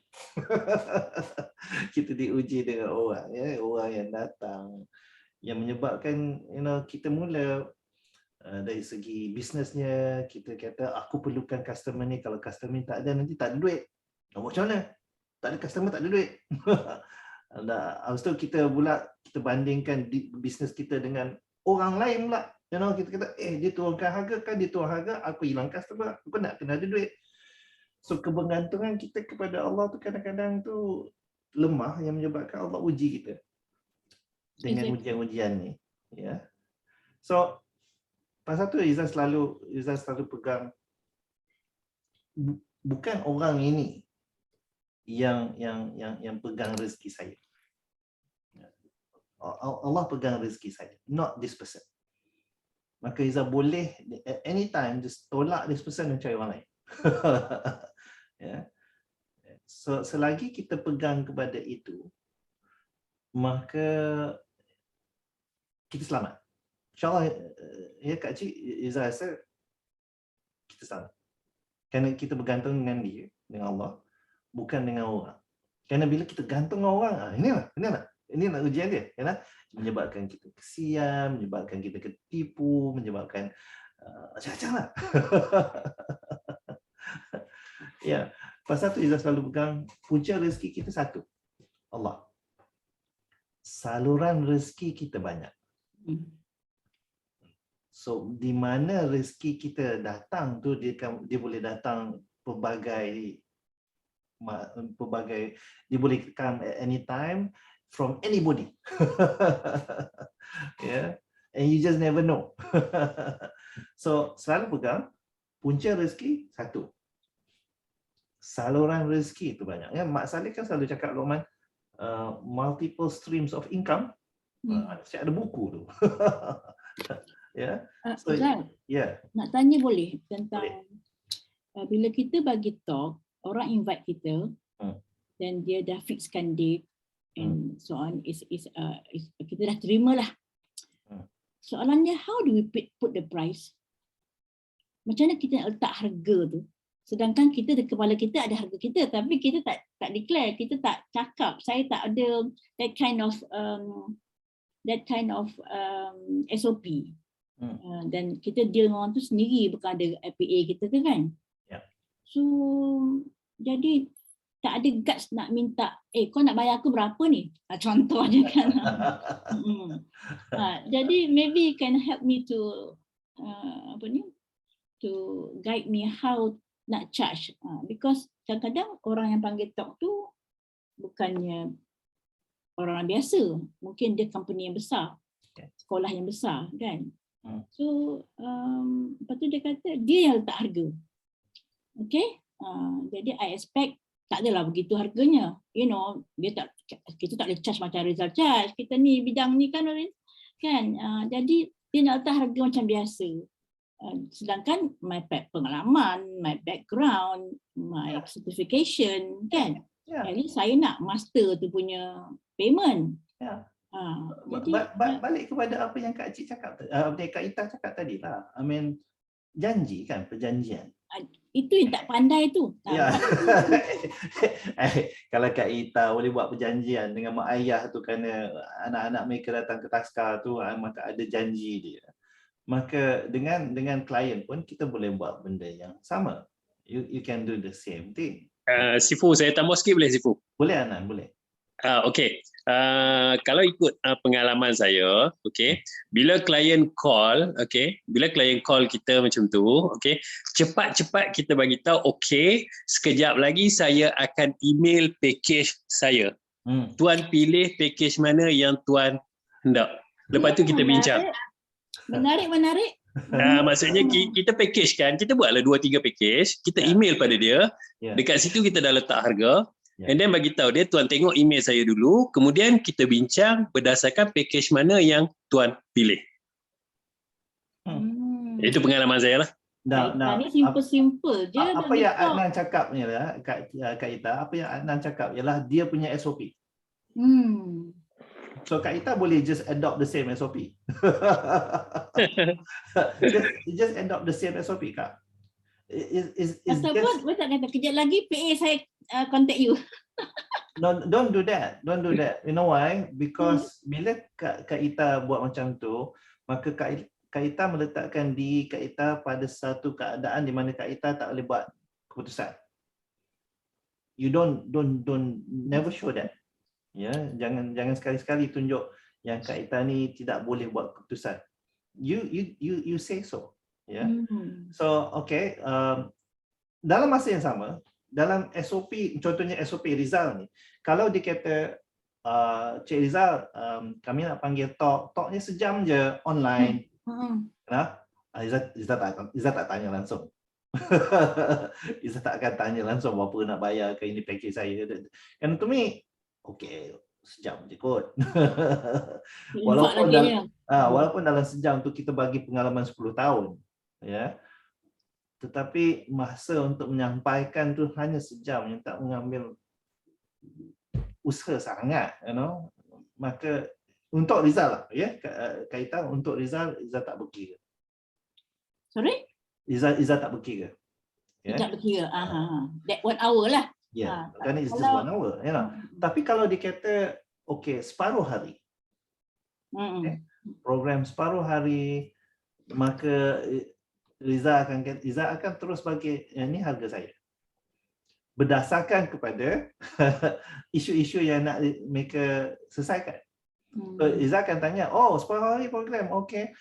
Kita diuji dengan orang, ya, orang yang datang, yang menyebabkan kita mula dari segi bisnesnya, kita kata aku perlukan customer ni, kalau customer ni tak ada nanti tak ada duit. Nak buat macam mana? Tak ada customer, tak ada duit. Habis tu kita bandingkan bisnes kita dengan orang lain pula. Kita kata dia turunkan harga kan, dia turun harga, aku hilang customer, aku nak kena ada duit. So kebergantungan kita kepada Allah tu kadang-kadang tu lemah, yang menyebabkan Allah uji kita dengan ujian-ujian ni, ya. So pasal tu Izzah selalu pegang, bukan orang ini yang pegang rezeki saya. Allah pegang rezeki saya, not this person. Maka Izzah boleh anytime just tolak this person dan cari orang lain. Ya. So selagi kita pegang kepada itu, maka kita selamat. InsyaAllah, ya Kak Cik, Izzah rasa kita selamat. Kerana kita bergantung dengan dia, dengan Allah, bukan dengan orang. Kerana bila kita gantung dengan orang, ini nak ujian dia, ya, menyebabkan kita kesian, menyebabkan kita ketipu, menyebabkan macam-macam lah. Ya, pasal tu Izzah selalu pegang punca rezeki kita satu, Allah. Saluran rezeki kita banyak. So di mana rezeki kita datang tu, dia boleh datang pelbagai, dia boleh come at any time from anybody. Yeah, and you just never know. So selalu pegang punca rezeki satu, saluran rezeki itu banyak. Ya, Mak Saleh kan selalu cakap, Luqman, multiple streams of income. Saya ada buku tu. Ya. So, yeah. Nak tanya boleh tentang bila kita bagi talk, orang invite kita, dan dia dah fixkan date and so on, kita dah terima lah. Soalannya, how do we put the price? Macam mana kita nak letak harga tu? Sedangkan kita di kepala kita ada harga kita, tapi kita tak declare, kita tak cakap. Saya tak ada that kind of SOP. Dan kita deal dengan orang tu sendiri, bukan ada FPA kita tu kan. So jadi tak ada guts nak minta, kau nak bayar aku berapa ni? Contoh je kan. Jadi maybe you can help me to to guide me how nak charge, because kadang-kadang orang yang panggil talk tu bukannya orang biasa, mungkin dia company yang besar, sekolah yang besar kan. So lepas tu dia kata dia yang letak harga. Okay, jadi I expect tak adalah begitu harganya, kita tak boleh charge macam Rizal charge, kita ni bidang ni kan, jadi dia nak letak harga macam biasa. Sedangkan my pengalaman, my background, my certification kan, jadi saya nak master tu punya payment. Jadi, balik kepada apa yang Kak Cik cakap, Kak Ita cakap tadi lah. I mean, janji kan, perjanjian. Itu yang tak pandai tu. Ya. Kalau Kak Ita boleh buat perjanjian dengan mak ayah tu, kerana anak-anak mereka datang ke taskar tu, maka ada janji dia. Maka dengan klien pun kita boleh buat benda yang sama. You can do the same thing. Sifu, saya tambah sikit boleh Sifu? Boleh Anan, boleh. Okey. Kalau ikut pengalaman saya, bila klien call, bila klien call kita macam tu, cepat-cepat kita bagi tahu, sekejap lagi saya akan email package saya. Tuan pilih package mana yang tuan hendak. Lepas tu kita bincang. Menarik. Maksudnya kita package kan, kita buatlah 2-3 package, kita email pada dia, dekat situ kita dah letak harga. Ya. And then bagi tahu dia, tuan tengok email saya dulu, kemudian kita bincang berdasarkan package mana yang tuan pilih. Itu pengalaman saya lah. Ni simple-simple je. Apa yang Adnan cakap ni lah, Kak Ita, apa yang Adnan cakap ialah dia punya SOP. So Kak Ita boleh just adopt the same SOP. just adopt the same SOP, Kak. Ataupun boleh tak kata kejap lagi PA saya contact you. No, don't do that. Don't do that. You know why? Because bila Kak Ita buat macam tu, maka Kak Ita meletakkan diri Kak Ita pada satu keadaan di mana Kak Ita tak boleh buat keputusan. You don't never show that. Ya, jangan sekali-sekali tunjuk yang Kak Ita ni tidak boleh buat keputusan. You say so. Ya. So okay, dalam masa yang sama, dalam SOP, contohnya SOP Rizal ni, kalau dia kata Cik Rizal, kami nak panggil talknya sejam je online. Izzat tak tanya langsung. Izzat tak akan tanya langsung berapa nak bayar ke, ini package saya. Kan to me, okey, sejam je kot. Walaupun dalam sejam tu kita bagi pengalaman 10 tahun. Ya. Tetapi masa untuk menyampaikan tu hanya sejam, yang tak mengambil usaha sangat, maka untuk Rizal lah, ya, kaitan untuk Rizal, Izzat tak berkira. Sorry? Izzat tak berkira. Tak berkira. That 1 hour lah. Ya, kerana it's just 1 hour. Tapi kalau dia kata, okey, separuh hari, program separuh hari, maka Rizal akan terus bagi, ini harga saya. Berdasarkan kepada isu-isu yang nak mereka selesaikan. So, Izzat akan tanya, oh, separuh hari program, okey.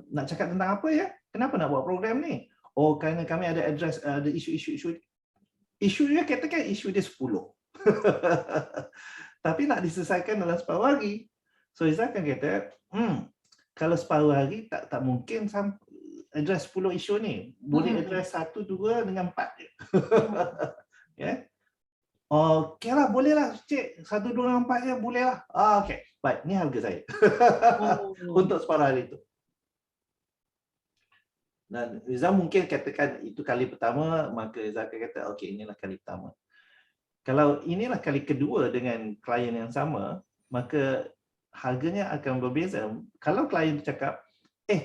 Nak cakap tentang apa ya? Kenapa nak buat program ni? Oh, kerana kami ada address, ada isu-isu. Isunya katakan isu dia 10. Tapi nak diselesaikan dalam separuh hari. So, Izzat akan kata, kalau separuh hari tak mungkin address 10 isu ni. Boleh address 1, 2 dengan 4 je. Ya. Okey lah, boleh lah Cik. 1, 2 dengan 4 je, boleh lah. Okey. Baik, ni harga saya. Untuk separuh hari itu. Dan Rizal mungkin katakan itu kali pertama, maka Rizal akan kata, okey, inilah kali pertama. Kalau inilah kali kedua dengan klien yang sama, maka harganya akan berbeza. Kalau klien cakap,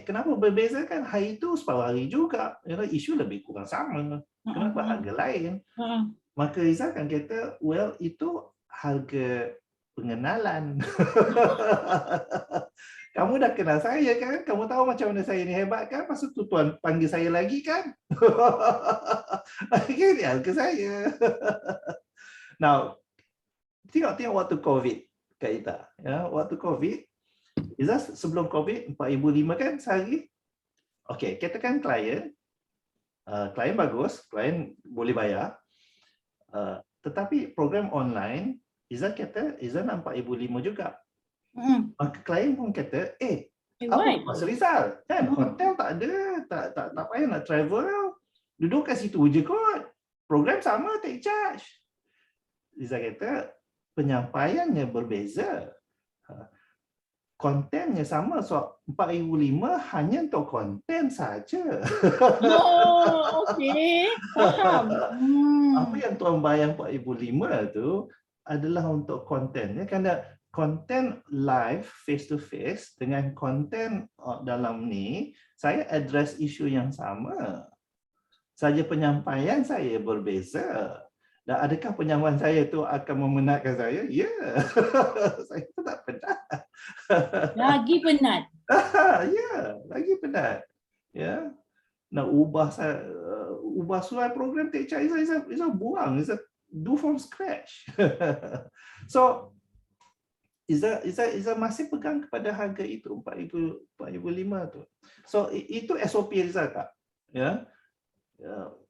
kenapa berbeza, kan hari itu separuh hari juga, isu lebih kurang sama, kenapa harga lain? Maka Rizal akan kata, well, itu harga pengenalan. Kamu dah kenal saya kan? Kamu tahu macam mana saya ni hebat kan? Masa tu tuan panggil saya lagi kan? Ini harga saya. Now, tengok waktu COVID, Kak Ita. Ya, waktu COVID, Izzat sebelum COVID 4,500 kan sehari? Okey, katakan klien bagus, klien boleh bayar. Tetapi program online, Izzat kata Izzat nak 4,500 juga. Maka klien pun kata, apa Mas Rizal? Kan hotel tak ada, tak payah nak travel. Duduk kat situ je kot. Program sama, take charge. Rizal kata, penyampaiannya berbeza. Kontennya sama, so 4,500 hanya untuk konten saja. Okey. Faham. Apa yang tuan bayar 4,500 tu adalah untuk kontennya, kerana konten live face to face dengan konten dalam ni, saya address isu yang sama. Saja penyampaian saya berbeza. Dan adakah penyampaian saya tu akan memenatkan saya? Ya. Saya pun tak penat. Lagi penat. Ya, lagi penat. Ya. Nak ubah suai program take charge, Izzat buang, Izzat do from scratch. So Izzat masih pegang kepada harga itu 4,500 tu. So itu SOP Izzat, Kak. Ya.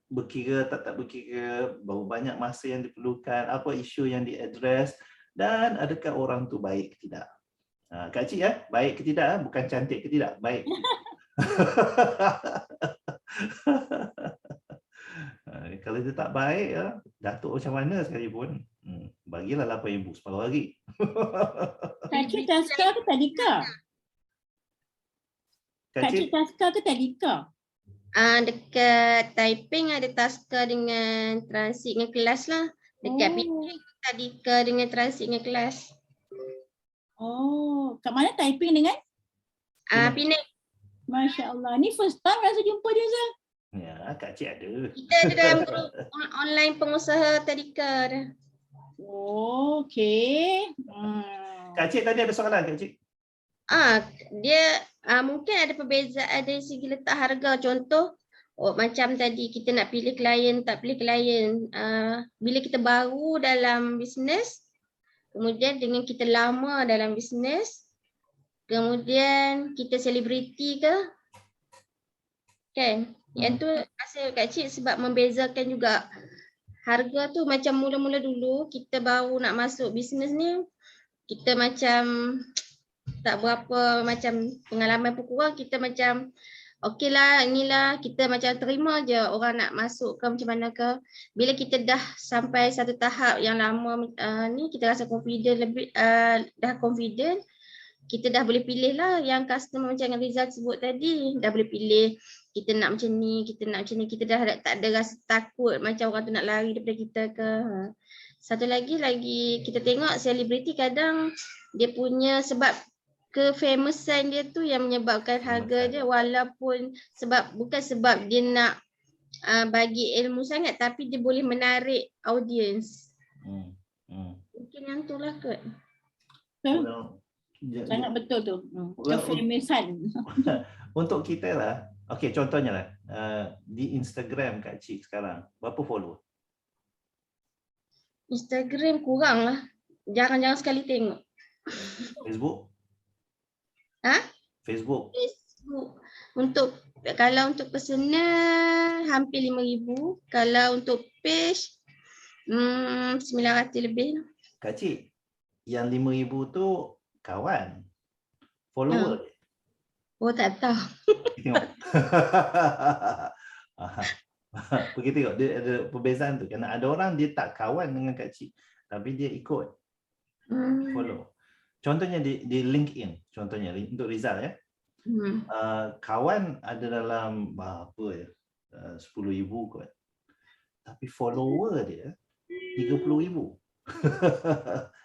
Berkira tak berkira, berapa banyak masa yang diperlukan, apa isu yang diadres, dan adakah orang tu baik ke tidak. Kak Cik, baik ke tidak, bukan cantik ke tidak, baik. Kalau dia tak baik, Datuk macam mana sekalipun, Bagilah 8,000 separuh hari. Kak Cik Taska ke Tadika? Kak Cik Taska ke Tadika? Dekat Taiping ada Taska dengan transit dengan kelas lah. Dekat Penang Tadika dengan transit dengan kelas. Oh, kat mana Taiping dengan? Penang. Masya Allah. Ni first time rasa jumpa dia, Zal. Ya, Kak Cik ada. Kita ada dalam grup online pengusaha Tadika dah. Oh, okay. Kak Cik tadi ada soalan, Kak Cik? Dia mungkin ada perbezaan dari segi letak harga. Contoh, macam tadi kita nak pilih klien, tak pilih klien. Bila kita baru dalam bisnes, kemudian dengan kita lama dalam bisnes, kemudian kita selebriti ke, kan? Yang tu rasa Kak Cik sebab membezakan juga. Harga tu macam mula-mula dulu kita baru nak masuk bisnes ni, kita macam tak berapa macam pengalaman pun kurang, kita macam okey lah, inilah kita macam terima je orang nak masuk ke macam mana ke. Bila kita dah sampai satu tahap yang lama ni, kita rasa confident lebih, dah confident, kita dah boleh pilih lah yang customer macam yang Rizal sebut tadi, dah boleh pilih kita nak macam ni, kita nak macam ni, kita dah tak ada rasa takut macam orang tu nak lari daripada kita ke. Satu lagi kita tengok selebriti kadang dia punya sebab kefamousan dia tu yang menyebabkan harga dia, walaupun bukan sebab dia nak bagi ilmu sangat, tapi dia boleh menarik audience. Mungkin yang tu lah kot. Sangat betul tu. Kefamousan. Untuk kita lah, okey, contohnya lah, di Instagram Kak Cik sekarang, berapa follower? Instagram kurang lah. Jarang-jarang sekali tengok. Facebook? Facebook? Kalau untuk personal, hampir 5,000. Kalau untuk page, 900 lebih. Kak Cik, yang 5,000 tu kawan? Follower? Oh, tak tahu. Tengok. Pergi tengok, dia ada perbezaan tu. Kerana ada orang dia tak kawan dengan Kak Cik, tapi dia ikut follow. Contohnya di LinkedIn, contohnya untuk Rizal ya. Kawan ada dalam berapa ya? 10,000 kot. Tapi follower dia 30,000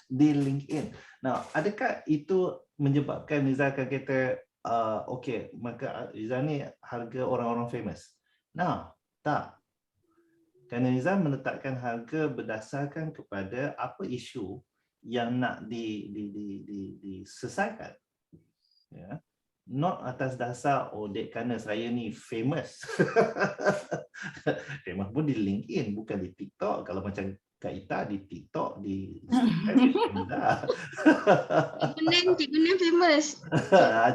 di LinkedIn. Nah, adakah itu menyebabkan Rizal akan kata okey, maka Rizal ni harga orang-orang famous? Nah, tak. Kerana Rizal meletakkan harga berdasarkan kepada apa isu yang nak diselesaikan. Ya. Not atas dasar dek kerana saya ni famous. Famous pun di LinkedIn, bukan di TikTok. Kalau macam Kak Ita di TikTok, di Cikgu Nan famous.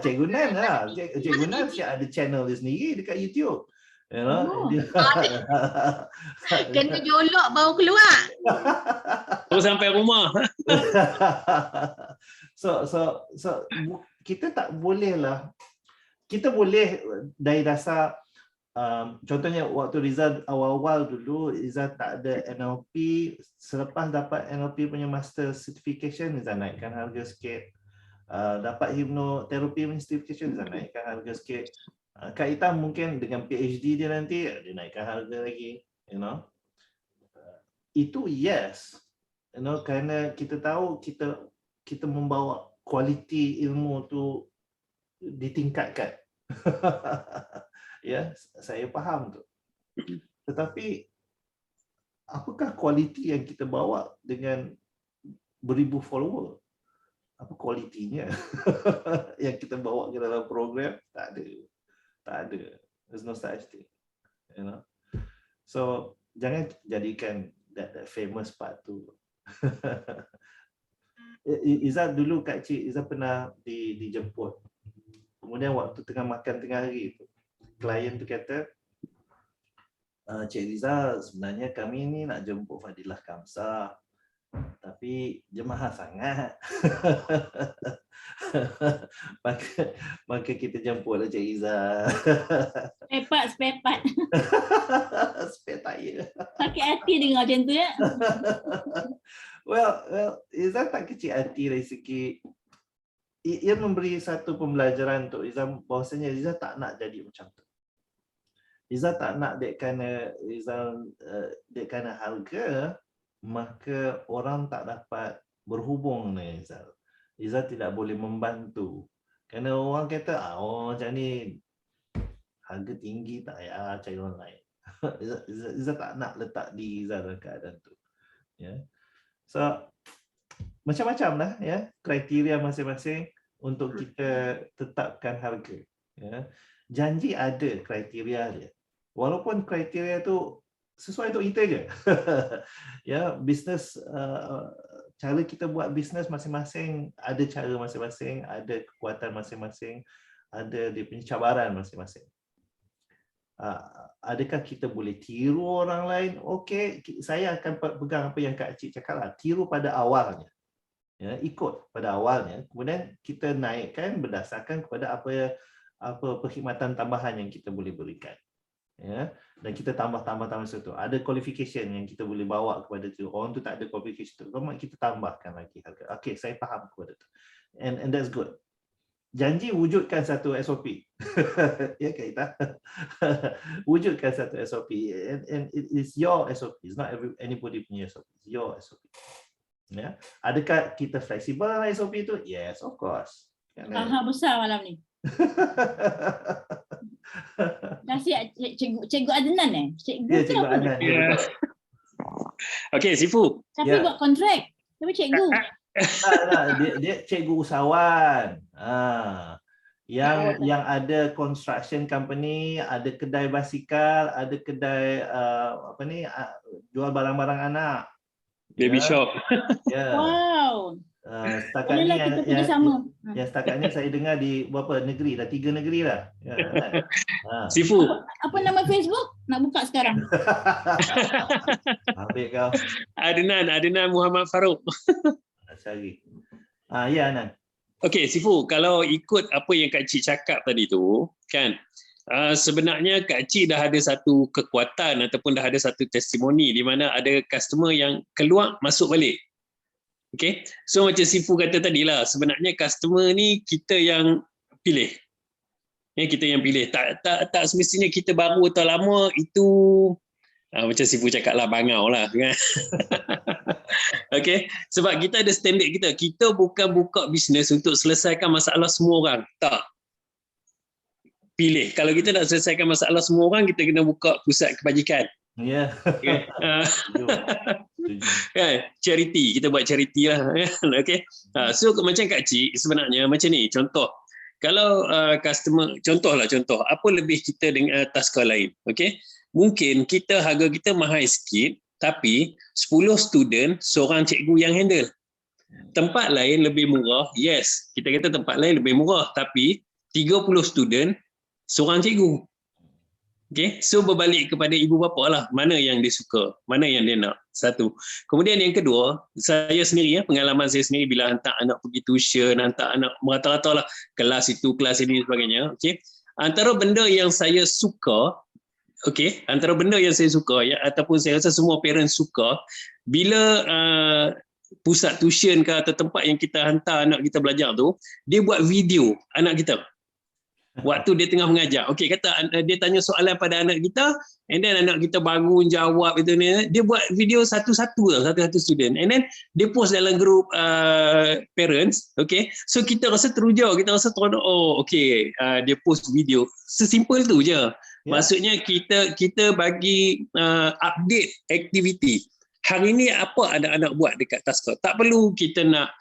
Cikgu Nan lah. Cikgu Nan siap ada channel dia sendiri dekat YouTube. You know? Kena jolok baru keluar. Terus sampai rumah. So kita tak boleh lah. Kita boleh dari dasar contohnya waktu Rizal awal-awal dulu, Rizal tak ada NLP. Selepas dapat NLP punya master certification, Rizal naikkan harga sikit. Dapat hypnotherapy punya certification, Rizal naikkan harga sikit. Kak Ita mungkin dengan PhD dia nanti, dia naikkan harga lagi. You know, itu yes. You know, kerana kita tahu kita membawa kualiti ilmu tu ditingkatkan. Ya, saya faham tu. Tetapi apakah kualiti yang kita bawa dengan beribu follower? Apa kualitinya yang kita bawa ke dalam program? Tak ada. Tak ada. There's no such thing. You know. So jangan jadikan that famous part tu. Izzat dulu Kak Cik, Izzat pernah dijemput. Kemudian waktu tengah makan tengah hari tu, klien tu kata, Cik Rizal, sebenarnya kami ni nak jemput Fadilah Kamsah, tapi dia mahal sangat. maka kita jemputlah Cik Rizal. Spare part. Spare tire. Sakit hati dengar macam tu ya. well, Izan tak kecil hati dari segi ia memberi satu pembelajaran untuk Izan bahawasanya Izan tak nak jadi macam tu. Izan tak nak dek kerana harga maka orang tak dapat berhubung dengan Izan. Izan tidak boleh membantu. Kerana orang kata macam ni harga tinggi tak payah cari orang lain. Izan tak nak letak di Izan dalam keadaan tu. Ya. So macam-macam lah ya kriteria masing-masing untuk kita tetapkan harga. Ya. Janji ada kriteria dia. Walaupun kriteria tu sesuai untuk kita je. Ya, bisnes cara kita buat bisnes masing-masing ada cara masing-masing, ada kekuatan masing-masing, ada dia punya cabaran masing-masing. Adakah kita boleh tiru orang lain? Okey, saya akan pegang apa yang Kak Cik cakap lah. Tiru pada awalnya. Ya, ikut pada awalnya. Kemudian kita naikkan berdasarkan kepada apa perkhidmatan tambahan yang kita boleh berikan. Ya, dan kita tambah sesuatu. Ada qualification yang kita boleh bawa kepada tu. Orang tu tak ada qualification tu, kita tambahkan lagi harga. Okey, saya faham kepada tu. And that's good. Janji wujudkan satu SOP. Ya Kak Ita. Wujudkan satu SOP. And it is your SOP. It's not anybody punya SOP. It's your SOP. Ya. Adakah kita fleksibel dengan SOP itu? Yes, of course. Aha besar malam ni. Dah siap Cikgu Adnan Cikgu Ya, tu Cikgu apa? Adnan. Ya, betul. Okey, Sifu. Tapi Ya. buat kontrak. Tapi cikgu. Dia cikgu usahawan. Yang ada construction company, ada kedai basikal, ada kedai jual barang-barang anak. Baby shop. Ya. Wow. Setakat ni Bolehlah kita pergi sama. setakat ni saya dengar di berapa negeri dah, 3 negeri dah. Ya, kan? Sifu. Apa nama Facebook? Nak buka sekarang. Ambil kau. Adnan Muhammad Farouk. Cari. Ya Anan. Okey, Sifu, kalau ikut apa yang Kak Cik cakap tadi tu, kan, sebenarnya Kak Cik dah ada satu kekuatan ataupun dah ada satu testimoni di mana ada customer yang keluar masuk balik. Okey, so macam Sifu kata tadi lah, sebenarnya customer ni kita yang pilih. Ya, kita yang pilih. Tak semestinya kita baru atau lama itu macam Sifu cakap lah, bangau lah. Okey, sebab kita ada standard kita. Kita bukan buka bisnes untuk selesaikan masalah semua orang. Tak. Pilih. Kalau kita nak selesaikan masalah semua orang, kita kena buka pusat kebajikan. Ya. Okay. Charity, kita buat charity lah. Okay. So macam Kak Cik sebenarnya macam ni, contoh. Kalau customer, contoh, apa lebih kita dengan taska lain. Okay. Mungkin harga kita mahal sikit, tapi 10 student, seorang cikgu yang handle. Tempat lain lebih murah, yes. Kita kata tempat lain lebih murah, tapi 30 student, seorang cikgu. Okay, so berbalik kepada ibu bapa lah, mana yang dia suka, mana yang dia nak. Satu. Kemudian yang kedua, saya sendiri, pengalaman saya sendiri bila hantar anak pergi tuition, hantar anak merata-rata lah, kelas itu, kelas ini dan sebagainya. Okay. Antara benda yang saya suka, ya, ataupun saya rasa semua parents suka, bila pusat tuition ke atau tempat yang kita hantar anak kita belajar tu, dia buat video anak kita. Waktu dia tengah mengajar. Okey, kata dia tanya soalan pada anak kita, and then anak kita bangun jawab itu ni. Dia buat video satu-satu student. And then dia post dalam grup parents. Okey. So kita rasa teruja, kita rasa teronok. Oh, okey, dia post video. Sesimpel tu je. Yeah. Maksudnya kita bagi update aktiviti. Hari ni apa anak-anak buat dekat taska. Tak perlu kita nak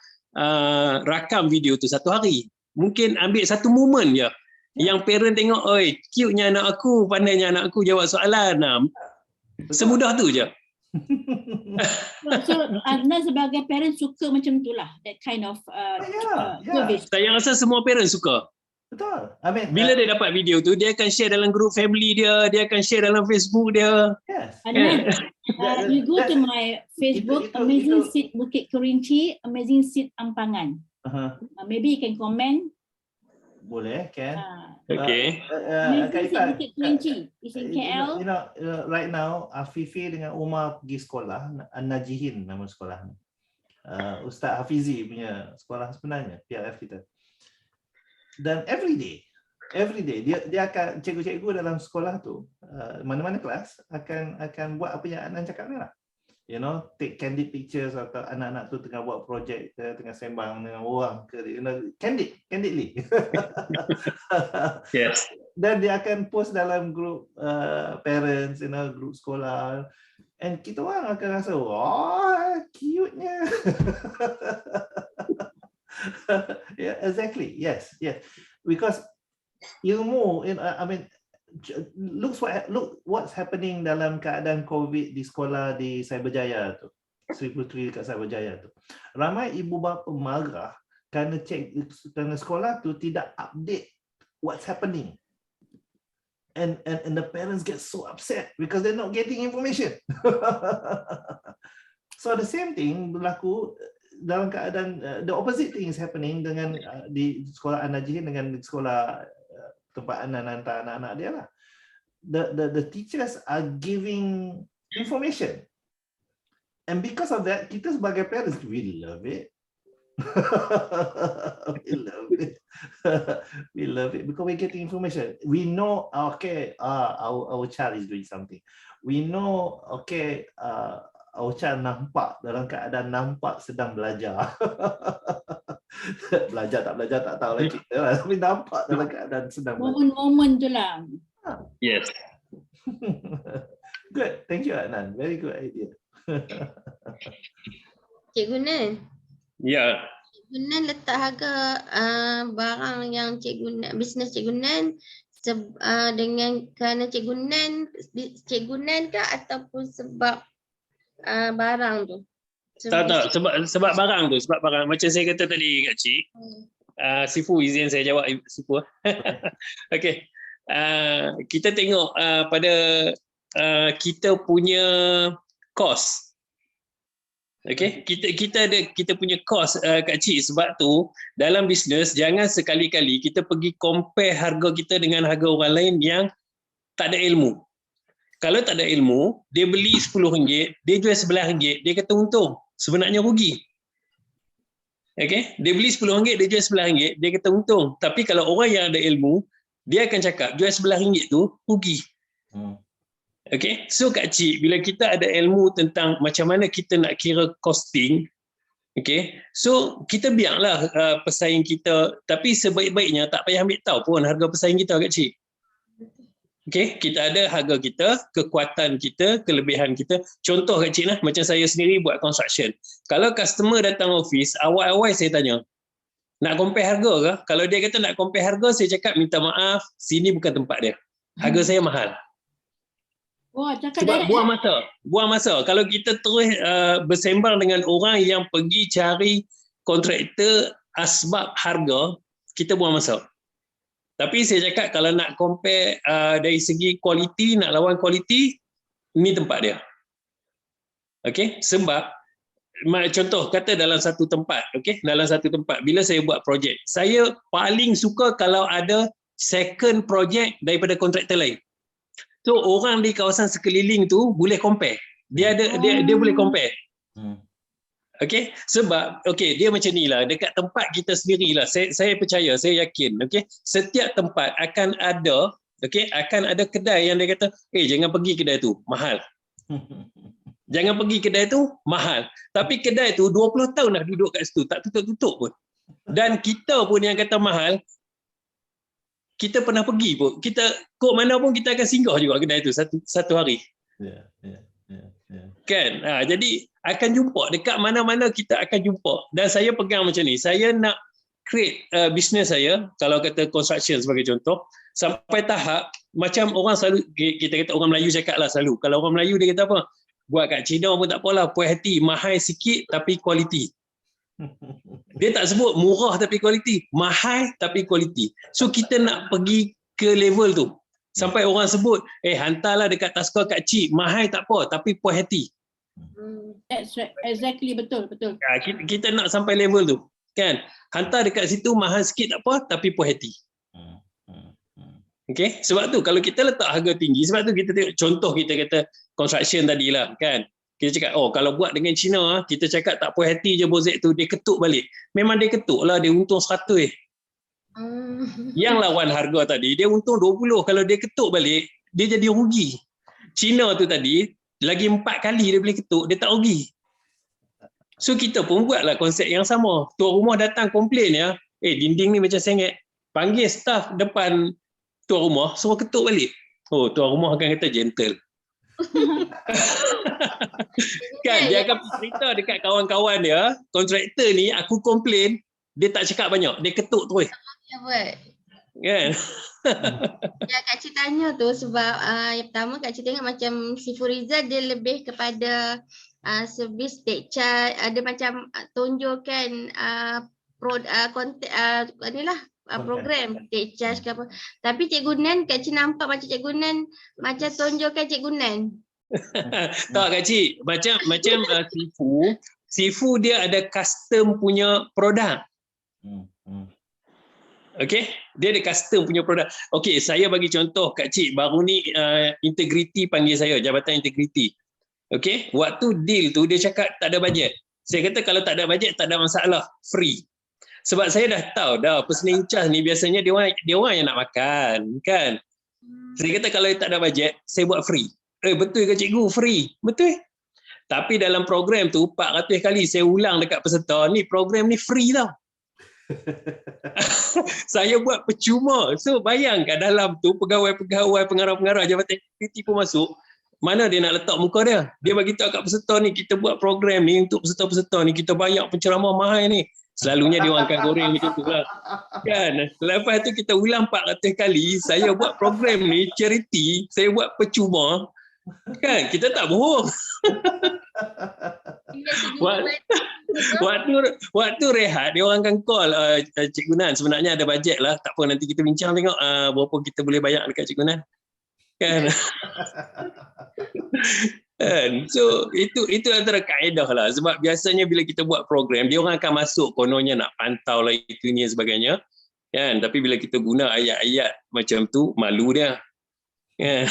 rakam video tu satu hari. Mungkin ambil satu moment je. Yang parent tengok, oi, cute-nya anak aku, pandainya anak aku jawab soalan. Semudah tu je. So Adnan sebagai parent suka macam itulah, that kind of service. Saya rasa semua parent suka. Betul. Bila dia dapat video tu, dia akan share dalam group family dia akan share dalam Facebook dia. Yes. Adnan, you go to my Facebook, Amazing Seed Bukit Kerinci, Amazing Seed Ampangan. Maybe you can comment. Boleh, kan? Okay. Amazing Seed Bukit Kerinci is in KL. You know, right now, Afifi dengan Umar pergi sekolah, An-Najihin nama sekolah. Ustaz Hafizi punya sekolah sebenarnya, PRF kita. Dan every day dia akan, cikgu-cikgu dalam sekolah tu, mana-mana kelas akan buat apa yang Adnan cakap ni lah. You know, take candid pictures, atau anak-anak tu tengah buat projek ke, tengah sembang dengan orang ke, you know, candidly. Yes. Dan dia akan post dalam grup parents, you know, grup sekolah, and kita orang akan rasa, wah, cute-nya. Yeah, exactly. Yes. Because ilmu, I mean, look what's happening dalam keadaan COVID di sekolah di Cyberjaya tu, Sri Putri dekat Cyberjaya tu. Ramai ibu bapa marah kerana sekolah tu tidak update what's happening. And the parents get so upset because they're not getting information. So the same thing berlaku dalam keadaan, the opposite thing is happening dengan di sekolah An-Najihin dengan di sekolah tempat hantar anak-anak dia lah. The teachers are giving information, and because of that, kita sebagai parents, we love it. We love it because we're getting information. We know, okay, our child is doing something. We know, okay, our child dalam keadaan nampak sedang belajar. Belajar tak tahu lah kita lah, tapi nampak dalam keadaan sedang belajar. Momen-momen tu lah. Yes. Good, thank you Adnan, very good idea. Cikgu Nan, Ya. Cikgu Nan letak harga barang yang bisnes Cikgu Nan dengan kerana Cikgu Nan ke ataupun sebab barang tu? Tak, sebab barang tu, sebab barang. Macam saya kata tadi Kak Cik, Sifu izin saya jawab, Sifu. Okey. Kita tengok pada kita punya cost. Okey, kita punya cost Kak Cik. Sebab tu dalam bisnes jangan sekali-kali kita pergi compare harga kita dengan harga orang lain yang tak ada ilmu. Kalau tak ada ilmu, dia beli RM10, dia jual RM11, dia kata untung. Sebenarnya rugi. Okey, dia beli RM10, dia jual RM11, dia kata untung. Tapi kalau orang yang ada ilmu, dia akan cakap jual RM11 tu rugi. Okey, so Kak Cik, bila kita ada ilmu tentang macam mana kita nak kira costing, okey, so kita biarlah pesaing kita, tapi sebaik-baiknya tak payah ambil tahu pun harga pesaing kita Kak Cik. Okey, kita ada harga kita, kekuatan kita, kelebihan kita. Contoh Kak Cik lah, macam saya sendiri buat construction. Kalau customer datang office, awal-awal saya tanya, nak compare harga ke? Kalau dia kata nak compare harga, saya cakap minta maaf, sini bukan tempat dia. Harga saya mahal. Wah, cakap sebab buang masa. Kalau kita terus bersembang dengan orang yang pergi cari kontraktor asbab harga, kita buang masa. Tapi saya cakap kalau nak compare dari segi kualiti, nak lawan kualiti, ni tempat dia. Okey, sebab contoh kata dalam satu tempat, okey, dalam satu tempat bila saya buat projek, saya paling suka kalau ada second project daripada kontraktor lain. So orang di kawasan sekeliling tu boleh compare. Dia boleh compare. Okey, sebab okey dia macam nilah dekat tempat kita sendirilah. Saya percaya, saya yakin, okey, setiap tempat akan ada, okey, akan ada kedai yang dia kata, jangan pergi kedai tu, mahal. Jangan pergi kedai tu, mahal. Tapi kedai tu 20 tahun dah duduk kat situ, tak tutup-tutup pun. Dan kita pun yang kata mahal, kita pernah pergi pun. Kita kok mana pun kita akan singgah juga kedai tu satu hari. Kan? Jadi akan jumpa dekat mana-mana, kita akan jumpa. Dan saya pegang macam ni, saya nak create bisnes saya, kalau kata construction sebagai contoh, sampai tahap macam orang selalu, kita kata orang Melayu cakap lah selalu, kalau orang Melayu dia kata apa, buat kat Cina pun tak apalah, puas hati, mahal sikit tapi kualiti. Dia tak sebut murah tapi kualiti, mahal tapi kualiti. So kita nak pergi ke level tu sampai orang sebut, hantarlah dekat Taska Kak Cik, mahal tak apa tapi puas hati. That's right. Exactly, betul. Kita nak sampai level tu, kan? Hantar dekat situ mahal sikit tak apa tapi puas hati. Okey, sebab tu kalau kita letak harga tinggi, sebab tu kita tengok contoh kita kata construction tadilah, kan? Kita cakap, oh kalau buat dengan Cina, kita cakap tak puas hati je Bozek tu, dia ketuk balik. Memang dia ketuk lah, dia untung 100. Yang lawan harga tadi, dia untung 20. Kalau dia ketuk balik, dia jadi rugi. Cina tu tadi, lagi 4 kali dia boleh ketuk, dia tak rugi. So kita pun buatlah konsep yang sama. Tuan rumah datang komplain ya, dinding ni macam sengit. Panggil staff depan tuan rumah, suruh ketuk balik. Oh, tuan rumah akan kata gentle. Kan dia akan cerita dekat kawan-kawan dia, kontraktor ni aku komplain, dia tak cakap banyak, dia ketuk terus. Ya buat. Kan? Ya Kak Cik tanya tu sebab yang pertama Kak Cik tengok macam Sifu Rizal dia lebih kepada servis take charge, ada macam tunjukkan konten inilah program take charge ke apa. Tapi Cikgu Nan Kak Cik nampak macam Cikgu Nan macam tunjukkan Cikgu Nan. Tak Kak Cik, macam Sifu dia ada custom punya produk. Okey, dia ada custom punya produk. Okey, saya bagi contoh Kak Cik, baru ni integriti panggil saya, Jabatan Integriti. Okey, waktu deal tu dia cakap tak ada bajet. Saya kata kalau tak ada bajet tak ada masalah, free. Sebab saya dah tahu dah personal in charge ni biasanya dia orang yang nak makan, kan? Saya kata kalau tak ada bajet, saya buat free. Betul ke cikgu? Free. Betul. Tapi dalam program tu 400 kali saya ulang dekat peserta, ni program ni free tau. Saya buat percuma. So bayangkan dalam tu pegawai-pegawai, pengarah-pengarah Jabatan Integriti pun masuk. Mana dia nak letak muka dia? Dia bagi tahu kat peserta ni, kita buat program ni untuk peserta-peserta ni, kita banyak penceramah mahal ni. Selalunya dia orang akan goreng macam tu lah. Kan? Lepas tu kita ulang 400 kali, saya buat program ni charity, saya buat percuma. Kan? Kita tak bohong. Waktu rehat, dia orang akan call, Cikgu Nan sebenarnya ada bajet lah, tak apa nanti kita bincang tengok berapa kita boleh bayar dekat Cikgu Nan. Kan? Kan? So itu antara kaedah lah, sebab biasanya bila kita buat program dia orang akan masuk kononnya nak pantau lah itu ni dan sebagainya, kan? Tapi bila kita guna ayat-ayat macam tu, malu dia. Kan?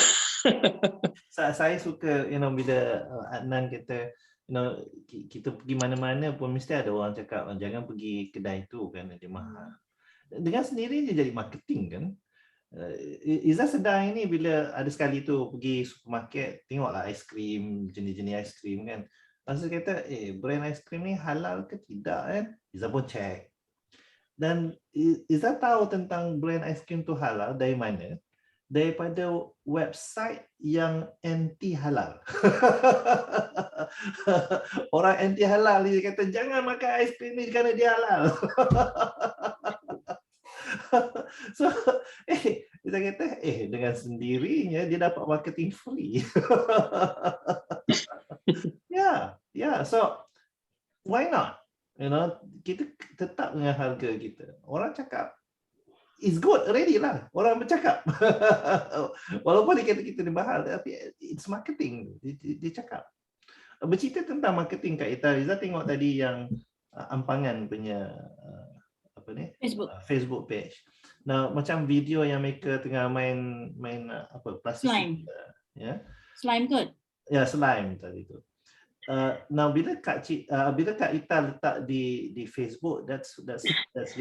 Saya suka bila Adnan kata kita pergi mana-mana pun mesti ada orang cakap jangan pergi kedai tu kan dia mahal. Dengan sendiri dia jadi marketing kan. Izzah sedang ini bila ada sekali tu pergi supermarket, tengoklah aiskrim, jenis-jenis aiskrim kan. Lepas kata, brand aiskrim ni halal ke tidak kan? Izzah pun check. Dan Izzah tahu tentang brand aiskrim tu halal dari mana? Daripada website yang anti halal. Orang anti halal dia kata jangan makan aiskrim ni kerana dia halal. So, kita kata, dengan sendirinya dia dapat marketing free. So why not? Kita tetap dengan harga kita. Orang cakap, it's good already lah. Orang bercakap. Walaupun dia kata kita ni mahal, tapi it's marketing. Dia cakap. Bercerita tentang marketing Kak Ita, Izzah tengok tadi yang Ampangan punya Facebook page. Nah, macam video yang mereka tengah main plastik slime. Ya. Slime kot. Ya, slime tadi tu. Now bila Kak Ita letak di Facebook, that's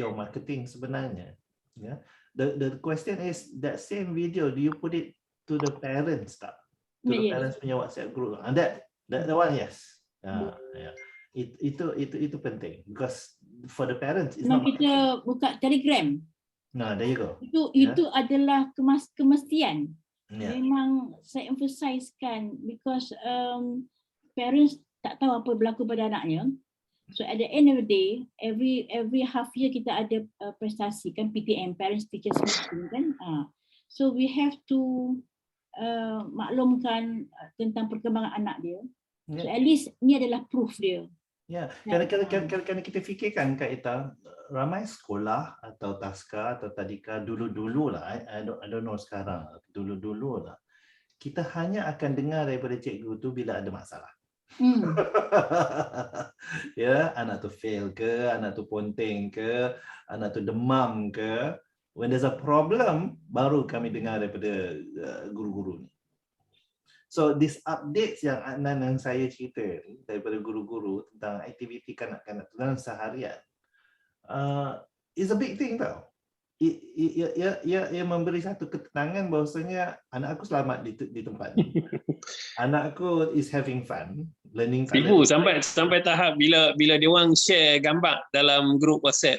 your marketing sebenarnya. Yeah. The question is that same video, do you put it to the parents tak? To the parents punya WhatsApp group. And that one yes. Yeah. Itu penting because for the parents it's not kita buka Telegram. Nah, there you go. Itu adalah kemestian. Yeah. Memang saya emphasizekan because parents tak tahu apa berlaku pada anaknya. So at the end of the day, every half year kita ada prestasi kan, PTM, Parents Teachers Meeting kan. So we have to maklumkan tentang perkembangan anak dia. So at least ni adalah proof dia. Ya, kerana kita fikirkan Kak Ita, ramai sekolah atau taska atau tadika dulu-dulu lah, I don't know sekarang, dulu-dulu lah, kita hanya akan dengar daripada cikgu tu bila ada masalah. Ya, anak tu fail ke, anak tu ponteng ke, anak tu demam ke, when there's a problem, baru kami dengar daripada guru-guru ni. So these updates yang Adnan dan saya cerita ni daripada guru-guru tentang aktiviti kanak-kanak dalam seharian is a big thing tau. Ia memberi satu ketenangan bahawasanya anak aku selamat di tempat ni. Anak aku is having fun, learning. Ibu sampai tahap bila dia orang share gambar dalam grup WhatsApp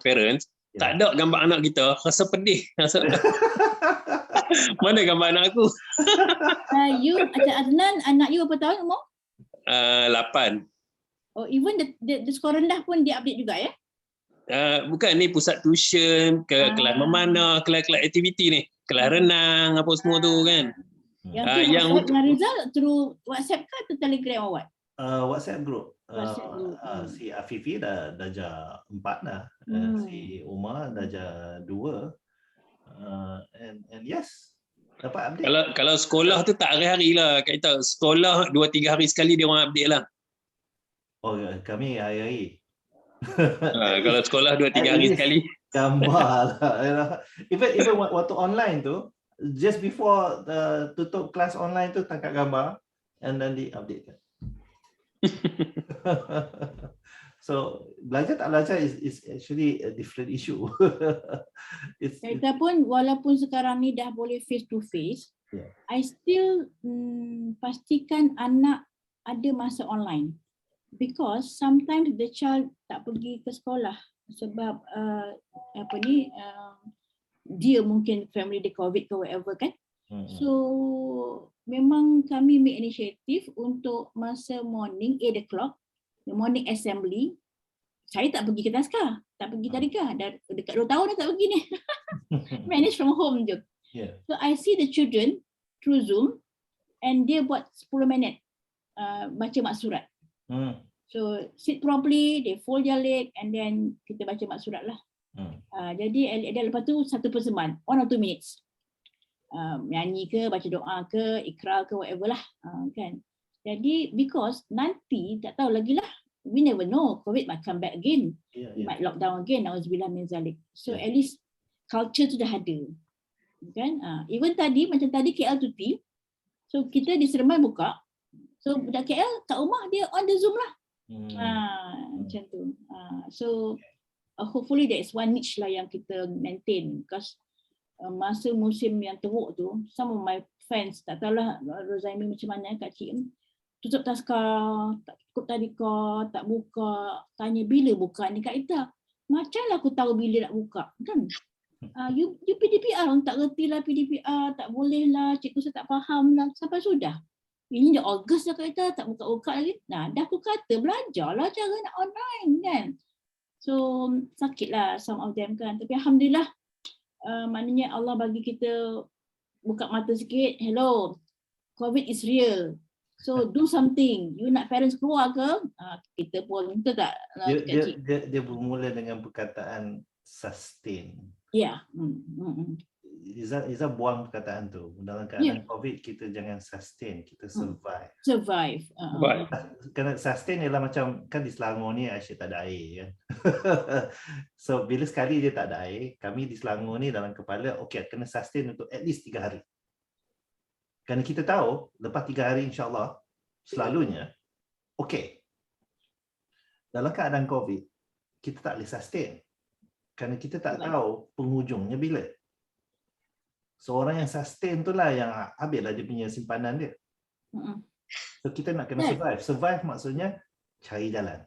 parents, tak ada gambar anak kita, rasa pedih. Mana gambar anak aku? You, Adnan, anak you berapa tahun umur? 8. Oh, even the sekolah rendah pun dia update juga ya? Bukan, ni pusat tuition, kelas memanah, kelas aktiviti ni, kelas renang, apa semua tu kan. Yang WhatsApp dengan Rizal through WhatsApp ke atau Telegram or what? WhatsApp group. WhatsApp group. Si Afifi dah darjah 4 dah. Si Umar darjah 2. And yes, dapat update. Kalau sekolah tu tak hari-hari lah, kita sekolah 2-3 hari sekali dia orang update lah. Oh, kami hari-hari. Kalau sekolah 2-3 hari sekali. Gambar lah. Even waktu online tu, just before tutup kelas online tu tangkap gambar and then di update. So belajar tak belajar is actually a different issue. Kita pun walaupun sekarang ni dah boleh face to face, I still pastikan anak ada masa online, because sometimes the child tak pergi ke sekolah sebab dia mungkin family dia COVID ke whatever kan. So memang kami make initiative untuk masa morning 8 o'clock, the morning assembly. Saya tak pergi ke Taska, tak pergi tadika, dah dekat 2 tahun dah tak pergi ni. Manage from home je. So I see the children through Zoom and dia buat 10 minit baca mak surat. So sit properly, they fold their leg and then kita baca mak surat lah. Jadi lepas tu satu persembahan 1 or 2 minutes. Nyanyi ke, baca doa ke, ikrar ke, whatever lah. Kan. Jadi because nanti tak tahu lagi lah, we never know, COVID might come back again. We might lock down again, na'udzubillah min zalik. So at least culture tu dah ada. Kan? Even tadi, macam tadi KL tuti, so kita di Seremban buka, so budak KL kat rumah dia on the Zoom lah. Macam tu. So hopefully there is one niche lah yang kita maintain, because masa musim yang teruk tu, some of my friends, tak tahulah Rozaimi macam mana Kak Cik, tutup Taska, tak ikut tadika, tak buka, tanya bila buka ni Kak Ita. Macam lah aku tahu bila nak buka kan. You PDPR, orang tak reti lah PDPR, tak boleh lah, cikgu saya tak faham lah, sampai sudah. Ini dah Ogos dah Kak Ita, tak buka-buka lagi. Nah, dah aku kata belajarlah cara nak online kan. So sakit lah some of them kan, tapi Alhamdulillah maknanya Allah bagi kita buka mata sikit. Hello, COVID is real. So do something. You nak parents keluar ke? Kita pun, betul tak? Dia bermula dengan perkataan sustain. Ya. Iza buang perkataan tu. Dalam keadaan COVID, kita jangan sustain, kita survive. Survive. Kerana sustain ialah macam, kan di Selangor ni asyik tak ada air kan. So bila sekali dia tak ada air, kami di Selangor ni dalam kepala, okay, kena sustain untuk at least 3 hari. Kerana kita tahu, lepas 3 hari insyaAllah, selalunya, okay. Dalam keadaan COVID, kita tak boleh sustain. Kerana kita tak tahu penghujungnya bila. So orang yang sustain tu lah yang habislah dia punya simpanan dia. So kita nak kena survive. Survive maksudnya cari jalan.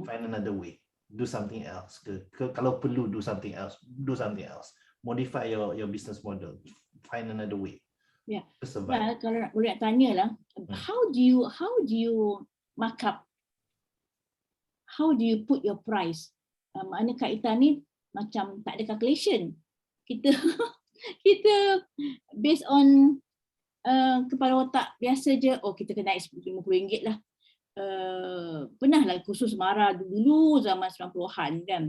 Find another way. Do something else. Kalau perlu do something else. Do something else. Modify your business model. Find another way. Ya. Nah, kalau boleh nak tanya lah, how do you mark up? How do you put your price? Maknanya Kak Ita ni macam tak ada calculation. Kita based on kepala otak biasa je, oh kita kena naik RM50 lah. Pernah lah kursus marah dulu zaman 90-an kan.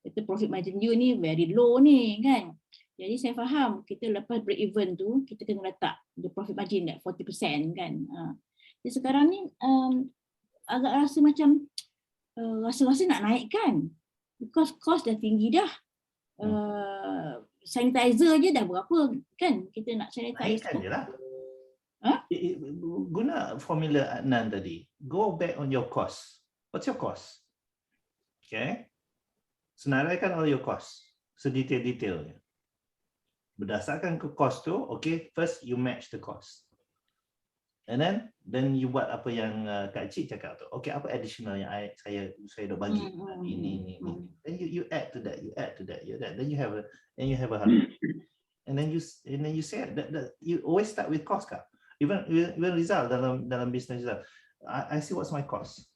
Kita profit margin you ni very low ni kan. Jadi saya faham kita lepas break even tu kita kena letak the profit margin at 40% kan. Jadi sekarang ni agak rasa macam rasa-rasa nak naikkan because cost dah tinggi dah. Sanitizer je dah berapa kan, kita nak sanitize naikkan je lah. Guna formula Adnan tadi. Go back on your cost. What's your cost? Okay. Senaraikan all your cost. Sedetail-detailnya. Berdasarkan ke cost tu, okay, first you match the cost. And then you buat apa yang Kak Cik cakap tu. Okay, apa additional yang saya dah bagi ini. Then you add to that, you add to that. Then you have a harga. And then you say that you always start with cost, Kak. Even Rizal dalam business Rizal. I see what's my cost.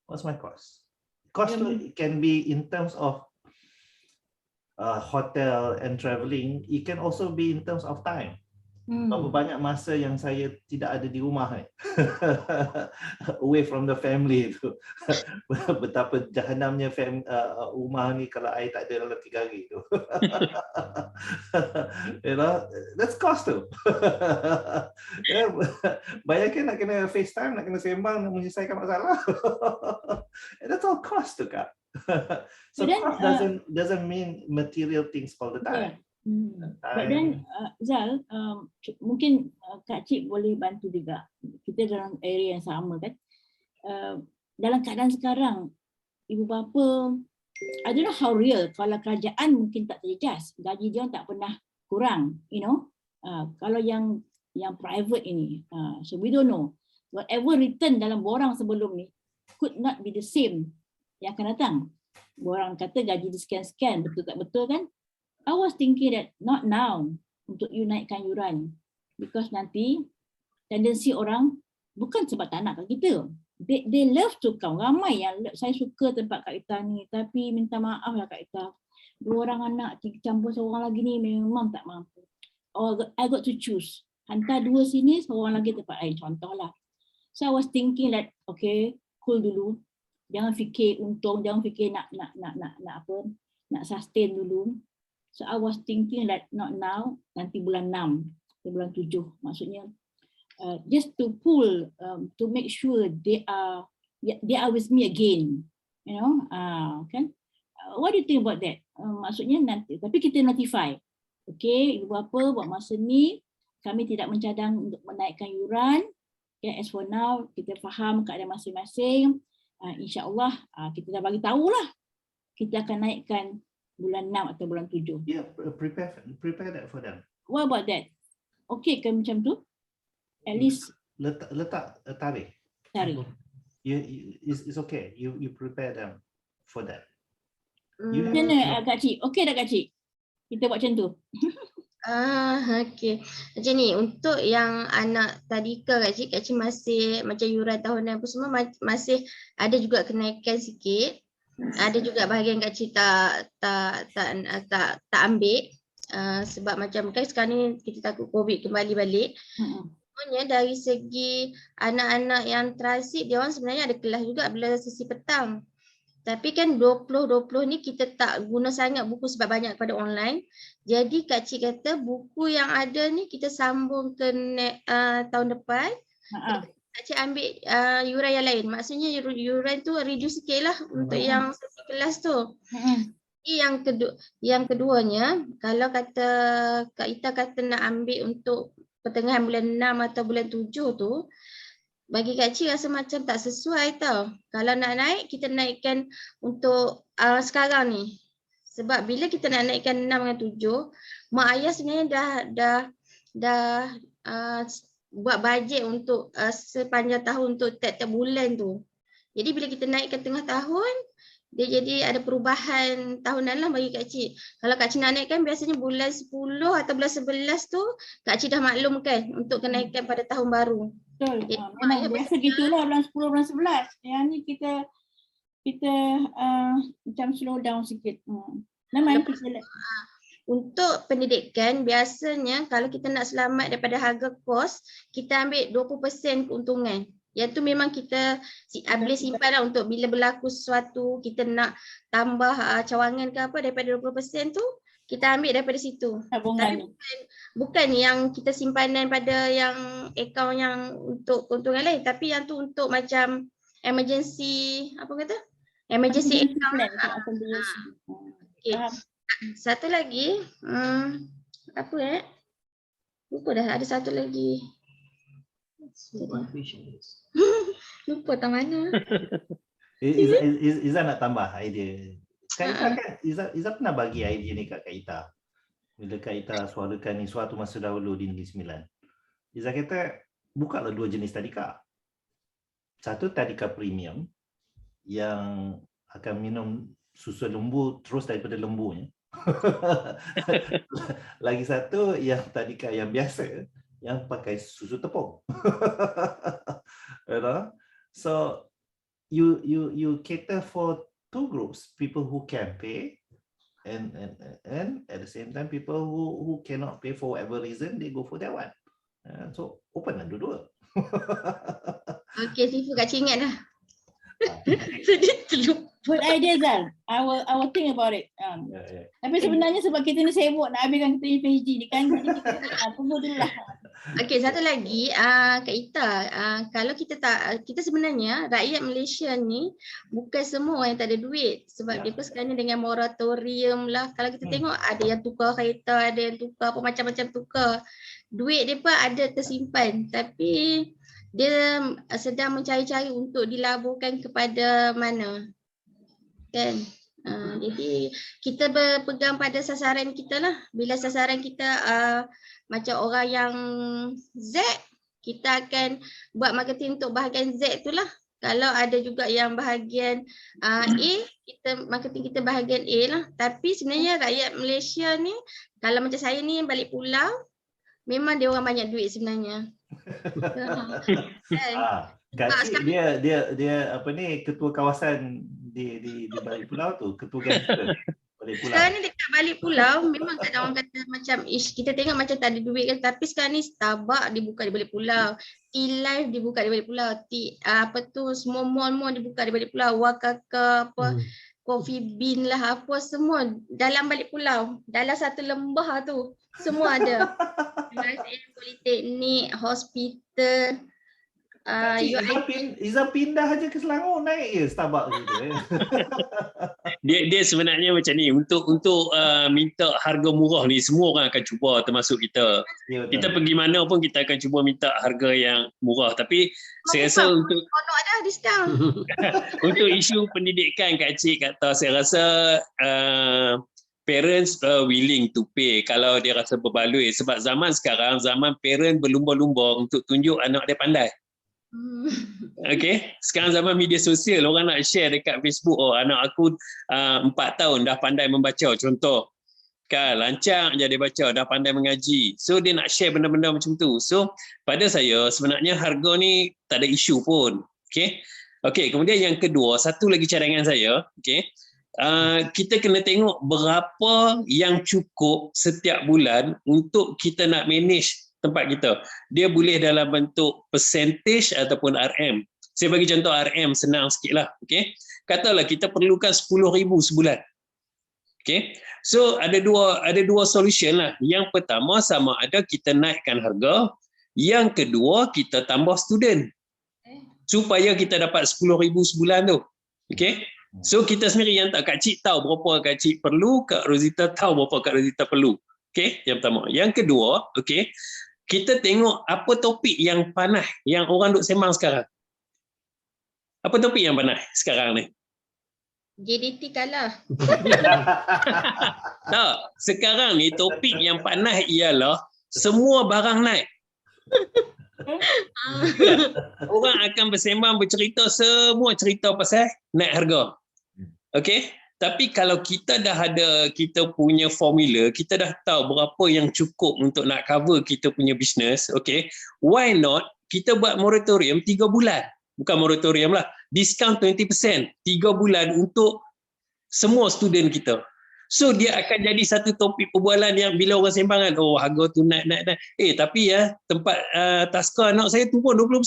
What's my cost? Cost can be in terms of hotel and traveling. It can also be in terms of time. Berapa banyak masa yang saya tidak ada di rumah away from the family tu. Betapa jahanamnya rumah ni kalau I tak ada dalam 3 hari tu. You know, that's cost tu. Bayangkan nak kena FaceTime, nak kena sembang, nak menyelesaikan masalah. That's all cost tu, Kak. So cost doesn't mean material things all the time. But then Zal, mungkin Kak Cik boleh bantu juga. Kita dalam area yang sama kan. Dalam keadaan sekarang, ibu bapa, I don't know how real, kalau kerajaan mungkin tak terjejas, gaji dia tak pernah kurang, you know. Kalau yang private ini, so we don't know. Whatever return dalam borang sebelum ni could not be the same yang akan datang. Borang kata gaji di sekian-sekian, betul tak betul kan? I was thinking that not now untuk you naikkan yuran, because nanti tendensi orang bukan sebab tak nak kat kita, they love to come. Ramai yang saya suka tempat Kak Ita ni, tapi minta maaf lah Kak Ita, 2 orang anak campur seorang lagi ni memang tak mampu. Or I got to choose, hantar 2 sini, seorang lagi tempat lain, contohlah. So I was thinking that okay, cool dulu, jangan fikir untung, jangan fikir nak apa, nak sustain dulu. So I was thinking that not now, nanti bulan 6, bulan 7, maksudnya just to pull, to make sure they are with me again, you know, kan? What do you think about that? Maksudnya nanti, tapi kita notify, okay, ibu bapa buat masa ni kami tidak mencadang untuk menaikkan yuran. Okay, as for now kita faham keadaan masing-masing. InsyaAllah kita dah bagi tahulah kita akan naikkan bulan 6 atau bulan 7. Yeah, prepare that for them. What about that? Okay kan macam tu? At least letak tarikh. Tarikh. It's okay. You prepare them for that. Macam mana Kak Cik? Okay dah Kak Cik? Kita buat macam tu. Okay. Macam ni, untuk yang anak tadika Kak Cik masih macam yuran tahunan apa semua masih ada juga kenaikan sikit. Ada juga bahagian Kak Cik tak ambil sebab macam kan sekarang ni kita takut COVID kembali balik. Sebenarnya dari segi anak-anak yang transit, dia orang sebenarnya ada kelas juga bila sesi petang. Tapi kan 2020 ni kita tak guna sangat buku sebab banyak pada online. Jadi Kak Cik kata buku yang ada ni kita sambung ke tahun depan. Kak Cik ambil yuran yang lain. Maksudnya yuran tu reduce sikit lah untuk yang sesi kelas tu. Yang keduanya, kalau kata Kak Ita kata nak ambil untuk pertengahan bulan 6 atau bulan 7 tu, bagi Kak Cik rasa macam tak sesuai tau. Kalau nak naik, kita naikkan untuk sekarang ni. Sebab bila kita nak naikkan 6 dengan 7, mak ayah sebenarnya dah buat bajet untuk sepanjang tahun untuk tiap-tiap bulan tu. Jadi bila kita naikkan tengah tahun, dia jadi ada perubahan tahunan lah bagi Kak Cik. Kalau Kak Cik nak naikkan biasanya bulan 10 atau bulan 11 tu, Kak Cik dah maklum kan untuk kenaikan pada tahun baru. Betul. Memang biasa gitulah bulan 10, bulan 11. Yang ni kita macam slow down sikit. Memang kita untuk pendidikan, biasanya kalau kita nak selamat daripada harga kos, kita ambil 20% keuntungan. Yang tu memang kita boleh simpan lah untuk bila berlaku sesuatu, kita nak tambah cawangan ke apa daripada 20% tu, kita ambil daripada situ. Tapi bukan yang kita simpanan pada yang akaun yang untuk keuntungan lain, tapi yang tu untuk macam emergency, apa kata? Emergency account. Okay. Satu lagi, apa lupa dah, ada satu lagi. Lupa tak mana. Iza nak tambah idea. Kak Ita kan, Iza pernah bagi idea ni kat Kak Ita. Bila Kak Ita suarakan ni suatu masa dahulu di Negeri Sembilan. Iza kata, bukalah 2 jenis tadika. Satu tadika premium yang akan minum susu lembu terus daripada lembunya. Lagi satu yang tadika yang biasa yang pakai susu tepung. You know? So you cater for 2 groups, people who can pay and at the same time people who cannot pay for whatever reason, they go for that one. So open lah dua-dua. Okey, Sifu Kak Cik ingat dah. Sedih terlupa. Good idea, Zal. I will think about it. Tapi sebenarnya sebab kita ni sibuk nak habiskan kita ni PhD ni kan, jadi kita tunggu dulu lah. Okey, satu lagi Kak Ita, kalau kita sebenarnya rakyat Malaysia ni bukan semua orang yang tak ada duit, sebab dia pun sekarang ni dengan moratorium lah. Kalau kita tengok ada yang tukar kereta, ada yang tukar apa macam-macam tukar. Duit dia pun ada tersimpan, tapi dia sedang mencari-cari untuk dilaburkan kepada mana. Kan? Jadi kita berpegang pada sasaran kita lah. Bila sasaran kita macam orang yang Z, kita akan buat marketing untuk bahagian Z tu lah. Kalau ada juga yang bahagian A, kita marketing kita bahagian A lah. Tapi sebenarnya rakyat Malaysia ni, kalau macam saya ni balik pulau, memang dia orang banyak duit sebenarnya. Kak Cik dia apa ni, ketua kawasan di balik pulau tu, ketua gangster balik pulau. Sekarang ni dekat balik pulau memang tak ada orang kata macam kita tengok macam tak ada duit kan, tapi sekarang ni Starbucks dibuka di balik pulau, T-Life dibuka di balik pulau, semua mall-mall dibuka di balik pulau, Wakaka apa Coffee Bean lah apa semua dalam balik pulau, dalam satu lembah tu semua ada. Politeknik, hospital. Iza pindah aja ke Selangor, naik je Starbucks gitu. Dia sebenarnya macam ni, untuk minta harga murah ni semua orang akan cuba, termasuk kita. Kita pergi mana pun kita akan cuba minta harga yang murah, tapi saya rasa untuk ada diskaun. untuk isu pendidikan Kak Cik kata, saya rasa parents willing to pay kalau dia rasa berbaloi, sebab zaman sekarang zaman parent berlumba-lumba untuk tunjuk anak dia pandai. Okay, sekarang zaman media sosial, orang nak share dekat Facebook, oh anak aku 4 tahun dah pandai membaca, contoh kan, lancar je dia baca, dah pandai mengaji, so dia nak share benda-benda macam tu. So pada saya sebenarnya harga ni tak ada isu pun. Okay, kemudian yang kedua, satu lagi cadangan saya, kita kena tengok berapa yang cukup setiap bulan untuk kita nak manage tempat kita. Dia boleh dalam bentuk percentage ataupun RM. Saya bagi contoh RM, senang sikit lah. Katalah kita perlukan 10,000 sebulan. So ada dua solution lah. Yang pertama, sama ada kita naikkan harga. Yang kedua, kita tambah student supaya kita dapat 10,000 sebulan tu. So kita sendiri yang tak, Kak Cik tahu berapa Kak Cik perlu, Kak Rosita tahu berapa Kak Rosita perlu. Yang pertama. Yang kedua, kita tengok apa topik yang panas yang orang duk sembang sekarang. Apa topik yang panas sekarang ni? JDT kalah. Tak, sekarang ni topik yang panas ialah semua barang naik. Orang akan bersembang, bercerita, semua cerita pasal naik harga. Tapi kalau kita dah ada kita punya formula, kita dah tahu berapa yang cukup untuk nak cover kita punya bisnes, why not kita buat moratorium 3 bulan. Bukan moratorium lah, discount 20%, 3 bulan untuk semua student kita. So dia akan jadi satu topik perbualan yang bila orang sembangan, oh harga tu naik. Tapi tempat taska anak saya turun 20%.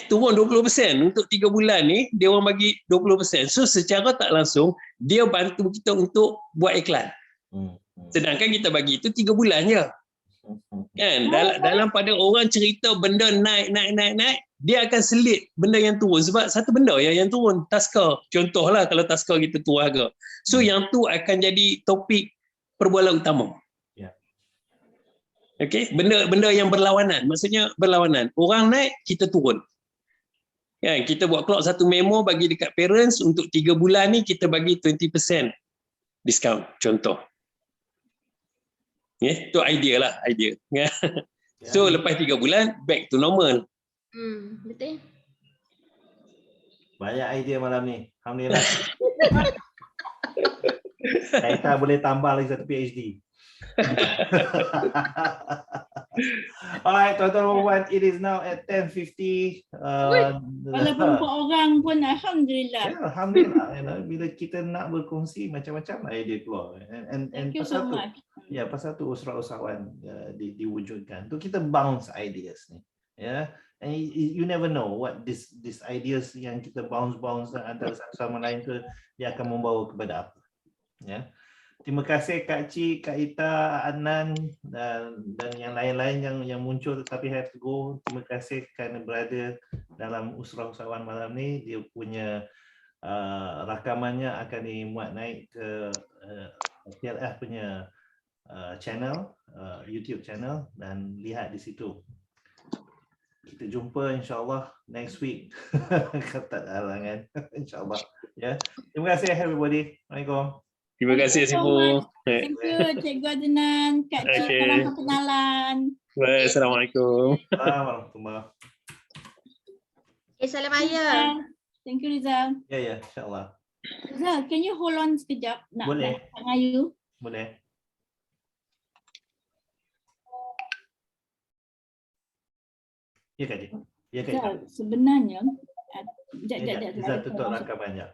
Turun 20% untuk 3 bulan ni, dia orang bagi 20%. So secara tak langsung dia bantu kita untuk buat iklan. Sedangkan kita bagi itu 3 bulan je. Kan dalam pada orang cerita benda naik, dia akan selit benda yang turun, sebab satu benda yang turun taska. Contohlah kalau taska kita turun harga. So yang tu akan jadi topik perbualan utama. Okey, benda yang berlawanan. Maksudnya berlawanan. Orang naik, kita turun. Kan, kita buat keluar satu memo bagi dekat parents untuk 3 bulan ni kita bagi 20% discount, contoh. Tu idea lah, idea. So lepas 3 bulan back to normal. Betul. Banyak idea malam ni. Alhamdulillah. Kita boleh tambah lagi satu PhD. Alright, tuan-tuan dan puan, it is now at 10:50. Walaupun 4 orang pun alhamdulillah. Ya, alhamdulillah. Bila kita nak berkongsi macam-macam idea keluar. Thank you so much. Ya, pasal tu usahawan diwujudkan. Tu kita bounce ideas ni. Ya. And you never know what this ideas yang kita bounce antara satu sama lain tu dia akan membawa kepada apa. Ya. Terima kasih Kak Cik, Kak Ita, Adnan dan yang lain-lain yang muncul tapi have to go. Terima kasih kerana berada dalam Usrah Usahawan malam ni. Dia punya rakamannya akan dimuat naik ke PLF punya channel, YouTube channel dan lihat di situ. Kita jumpa insyaAllah next week. Kata halangan insyaAllah. Ya. Terima kasih everybody. Assalamualaikum. Terima kasih Sibu. Thank you Cikgu Adnan, Kak Cik, Okay. salam perkenalan. Assalamualaikum. Assalamualaikum. Salam ayah. Thank you Rizal. Ya, insyaAllah. Rizal, can you hold on sekejap? Nak Boleh. Kak Ngayu. Boleh. Ya Kak Cik. Ya Kak Cik. Rizal, sebenarnya Tutup rakamannya.